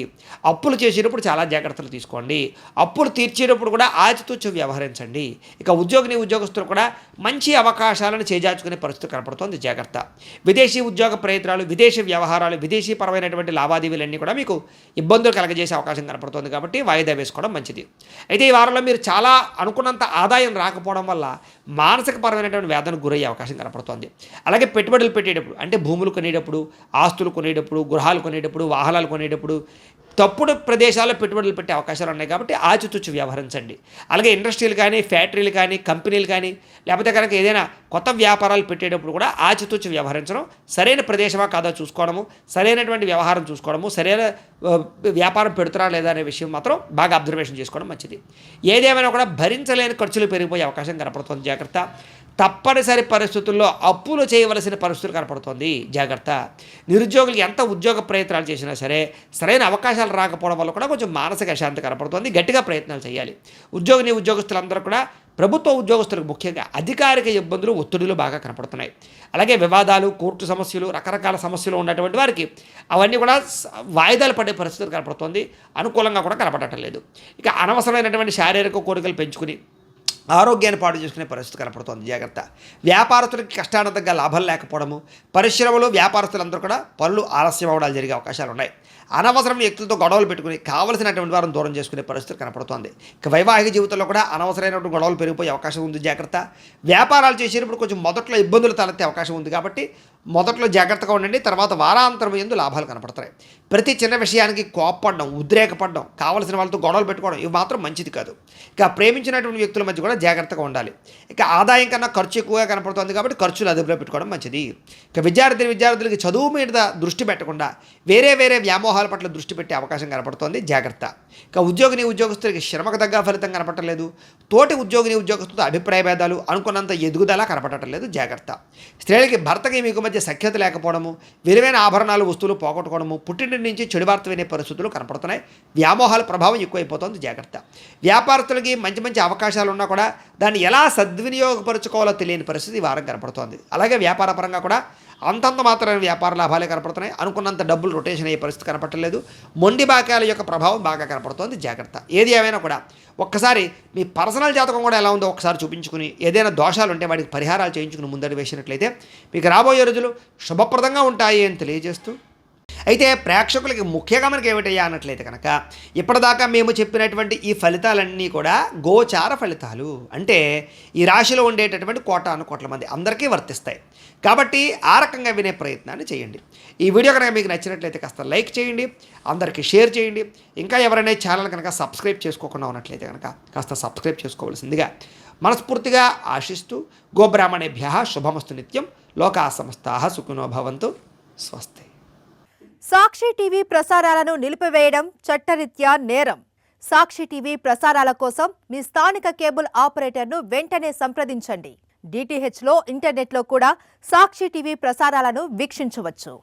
A: అప్పులు చేసేటప్పుడు చాలా జాగ్రత్తలు తీసుకోండి. అప్పులు తీర్చేటప్పుడు కూడా ఆచితూచి వ్యవహరించండి. ఇక ఉద్యోగస్తులు కూడా మంచి అవకాశాలను చేజార్చుకునే పరిస్థితి కనపడుతుంది. జాగ్రత్త. విదేశీ ఉద్యోగ ప్రయత్నాలు, విదేశీ వ్యవహారాలు, విదేశీ పరమైనటువంటి లావాదేవీలన్నీ కూడా మీకు ఇబ్బందులు కలగజేసే అవకాశం కనపడుతుంది. కాబట్టి వాయిదా వేసుకోవడం మంచిది. అయితే ఈ వారంలో మీరు చాలా అనుకున్నంత ఆదాయం రాకపోవడం వల్ల మానసిక పరమైనటువంటి వేదనకు గురయ్యే అవకాశం కనపడుతుంది. అలాగే పెట్టుబడులు పెట్టేటప్పుడు, అంటే భూములు కొనేటప్పుడు, ఆస్తులు కొనేటప్పుడు, గృహాలు కొనేటప్పుడు, వాహనాలు కొనేటప్పుడు తప్పుడు ప్రదేశాల్లో పెట్టుబడులు పెట్టే అవకాశాలు ఉన్నాయి. కాబట్టి ఆచితూచి వ్యవహరించండి. అలాగే ఇండస్ట్రీలు కానీ, ఫ్యాక్టరీలు కానీ, కంపెనీలు కానీ, లేకపోతే కనుక ఏదైనా కొత్త వ్యాపారాలు పెట్టేటప్పుడు కూడా ఆచితూచి వ్యవహరించడం, సరైన ప్రదేశమా కాదా చూసుకోవడము, సరైనటువంటి వ్యవహారం చూసుకోవడము, సరైన వ్యాపారం పెడుతురా లేదా అనే విషయం మాత్రం బాగా అబ్జర్వేషన్ చేసుకోవడం మంచిది. ఏదేమైనా కూడా భరించలేని ఖర్చులు పెరిగిపోయే అవకాశం కనపడుతుంది. జాగ్రత్త. తప్పనిసరి పరిస్థితుల్లో అప్పులు చేయవలసిన పరిస్థితులు కనపడుతుంది. జాగ్రత్త. నిరుద్యోగులకి ఎంత ఉద్యోగ ప్రయత్నాలు చేసినా సరే సరైన అవకాశాలు రాకపోవడం వల్ల కూడా కొంచెం మానసిక అశాంతి కనపడుతుంది. గట్టిగా ప్రయత్నాలు చేయాలి. ఉద్యోగస్తులందరూ కూడా, ప్రభుత్వ ఉద్యోగస్తులకు ముఖ్యంగా అధికారిక ఇబ్బందులు, ఒత్తిడులు బాగా కనపడుతున్నాయి. అలాగే వివాదాలు, కోర్టు సమస్యలు, రకరకాల సమస్యలు ఉన్నటువంటి వారికి అవన్నీ కూడా వాయిదాలు పడే పరిస్థితులు కనపడుతుంది. అనుకూలంగా కూడా కనపడటం లేదు. ఇక అనవసరమైనటువంటి శారీరక కోరికలు పెంచుకుని ఆరోగ్యాన్ని పాడు చేసుకునే పరిస్థితి కనపడుతోంది, జాగ్రత్త. వ్యాపారస్తులకి కష్టానంతంగా లాభం లేకపోవడము, పరిశ్రమలు వ్యాపారస్తులందరూ కూడా పనులు ఆలస్యం అవ్వడాలు జరిగే అవకాశాలు ఉన్నాయి. అనవసరం వ్యక్తులతో గొడవలు పెట్టుకుని కావలసినటువంటి వారిని దూరం చేసుకునే పరిస్థితి కనపడుతోంది. ఇక వైవాహిక జీవితంలో కూడా అనవసరమైనటువంటి గొడవలు పెరిగిపోయే అవకాశం ఉంది, జాగ్రత్త. వ్యాపారాలు చేసేటప్పుడు కొంచెం మొదట్లో ఇబ్బందులు తలెత్తే అవకాశం ఉంది కాబట్టి మొదట్లో జాగ్రత్తగా ఉండండి. తర్వాత వారాంతరం ఎందు లాభాలు కనపడతాయి. ప్రతి చిన్న విషయానికి కోప్పడడం, ఉద్రేకపడడం, కావలసిన వాళ్ళతో గొడవలు పెట్టుకోవడం ఇవి మాత్రం మంచిది కాదు. ఇక ప్రేమించినటువంటి వ్యక్తుల మధ్య కూడా జాగ్రత్తగా ఉండాలి. ఇక ఆదాయం కన్నా ఖర్చు ఎక్కువగా కనపడుతుంది కాబట్టి ఖర్చులు అదుపులో పెట్టుకోవడం మంచిది. ఇక విద్యార్థులకి చదువు మీద దృష్టి పెట్టకుండా వేరే వ్యామోహాల పట్ల దృష్టి పెట్టే అవకాశం కనపడుతోంది, జాగ్రత్త. ఇక ఉద్యోగస్తులకి శ్రమకు తగ్గ ఫలితం కనపడలేదు. తోటి ఉద్యోగస్తులతో అభిప్రాయ భేదాలు, అనుకున్నంత ఎదుగుదల కనపడటం లేదు, జాగ్రత్త. స్త్రీలకి భర్తకి మీకు మధ్య సఖ్యత లేకపోవడము, విలువైన ఆభరణాలు వస్తువులు పోగొట్టుకోవడము, పుట్టింటి నుంచి చెడు వార్త వినే పరిస్థితులు కనపడుతున్నాయి. వ్యామోహాల ప్రభావం ఎక్కువైపోతుంది, జాగ్రత్త. వ్యాపారస్తులకి మంచి అవకాశాలు ఉన్నా కూడా దాన్ని ఎలా సద్వినియోగపరుచుకోవాలో తెలియని పరిస్థితి ఈ వారం కనపడుతోంది. అలాగే వ్యాపార పరంగా కూడా అంతంత మాత్రమే వ్యాపార లాభాలే కనపడుతున్నాయి. అనుకున్నంత డబ్బులు రొటేషన్ అయ్యే పరిస్థితి కనపడలేదు. మొండి బాకాల యొక్క ప్రభావం బాగా కనపడుతోంది, జాగ్రత్త. ఏది ఏమైనా కూడా ఒక్కసారి మీ పర్సనల్ జాతకం కూడా ఎలా ఉందో ఒకసారి చూపించుకుని ఏదైనా దోషాలు ఉంటే వాటికి పరిహారాలు చేయించుకుని ముందడు వేసినట్లయితే మీకు రాబోయే రోజులు శుభప్రదంగా ఉంటాయి అని తెలియజేస్తూ, అయితే ప్రేక్షకులకి ముఖ్యంగా మనకి ఏమిటయ్యా అన్నట్లయితే కనుక ఇప్పటిదాకా మేము చెప్పినటువంటి ఈ ఫలితాలన్నీ కూడా గోచార ఫలితాలు. అంటే ఈ రాశిలో ఉండేటటువంటి కోట్ల మంది అందరికీ వర్తిస్తాయి. కాబట్టి ఆ రకంగా వినే ప్రయత్నాన్ని చేయండి. ఈ వీడియో కనుక మీకు నచ్చినట్లయితే కాస్త లైక్ చేయండి, అందరికీ షేర్ చేయండి. ఇంకా ఎవరైనా ఛానల్ కనుక సబ్స్క్రైబ్ చేసుకోకుండా ఉన్నట్లయితే కనుక కాస్త సబ్స్క్రైబ్ చేసుకోవాల్సిందిగా మనస్ఫూర్తిగా ఆశిస్తూ, గోబ్రాహ్మణేభ్యః శుభమస్తు నిత్యం, లోకా సమస్తాః సుఖినో భవంతు, స్వస్తి.
B: సాక్షి టీవీ ప్రసారాలను నిలిపివేయడం చట్టరీత్యా నేరం. సాక్షి టీవీ ప్రసారాల కోసం మీ స్థానిక కేబుల్ ఆపరేటర్ను వెంటనే సంప్రదించండి. DTHలో ఇంటర్నెట్లో కూడా సాక్షి టీవీ ప్రసారాలను వీక్షించవచ్చు.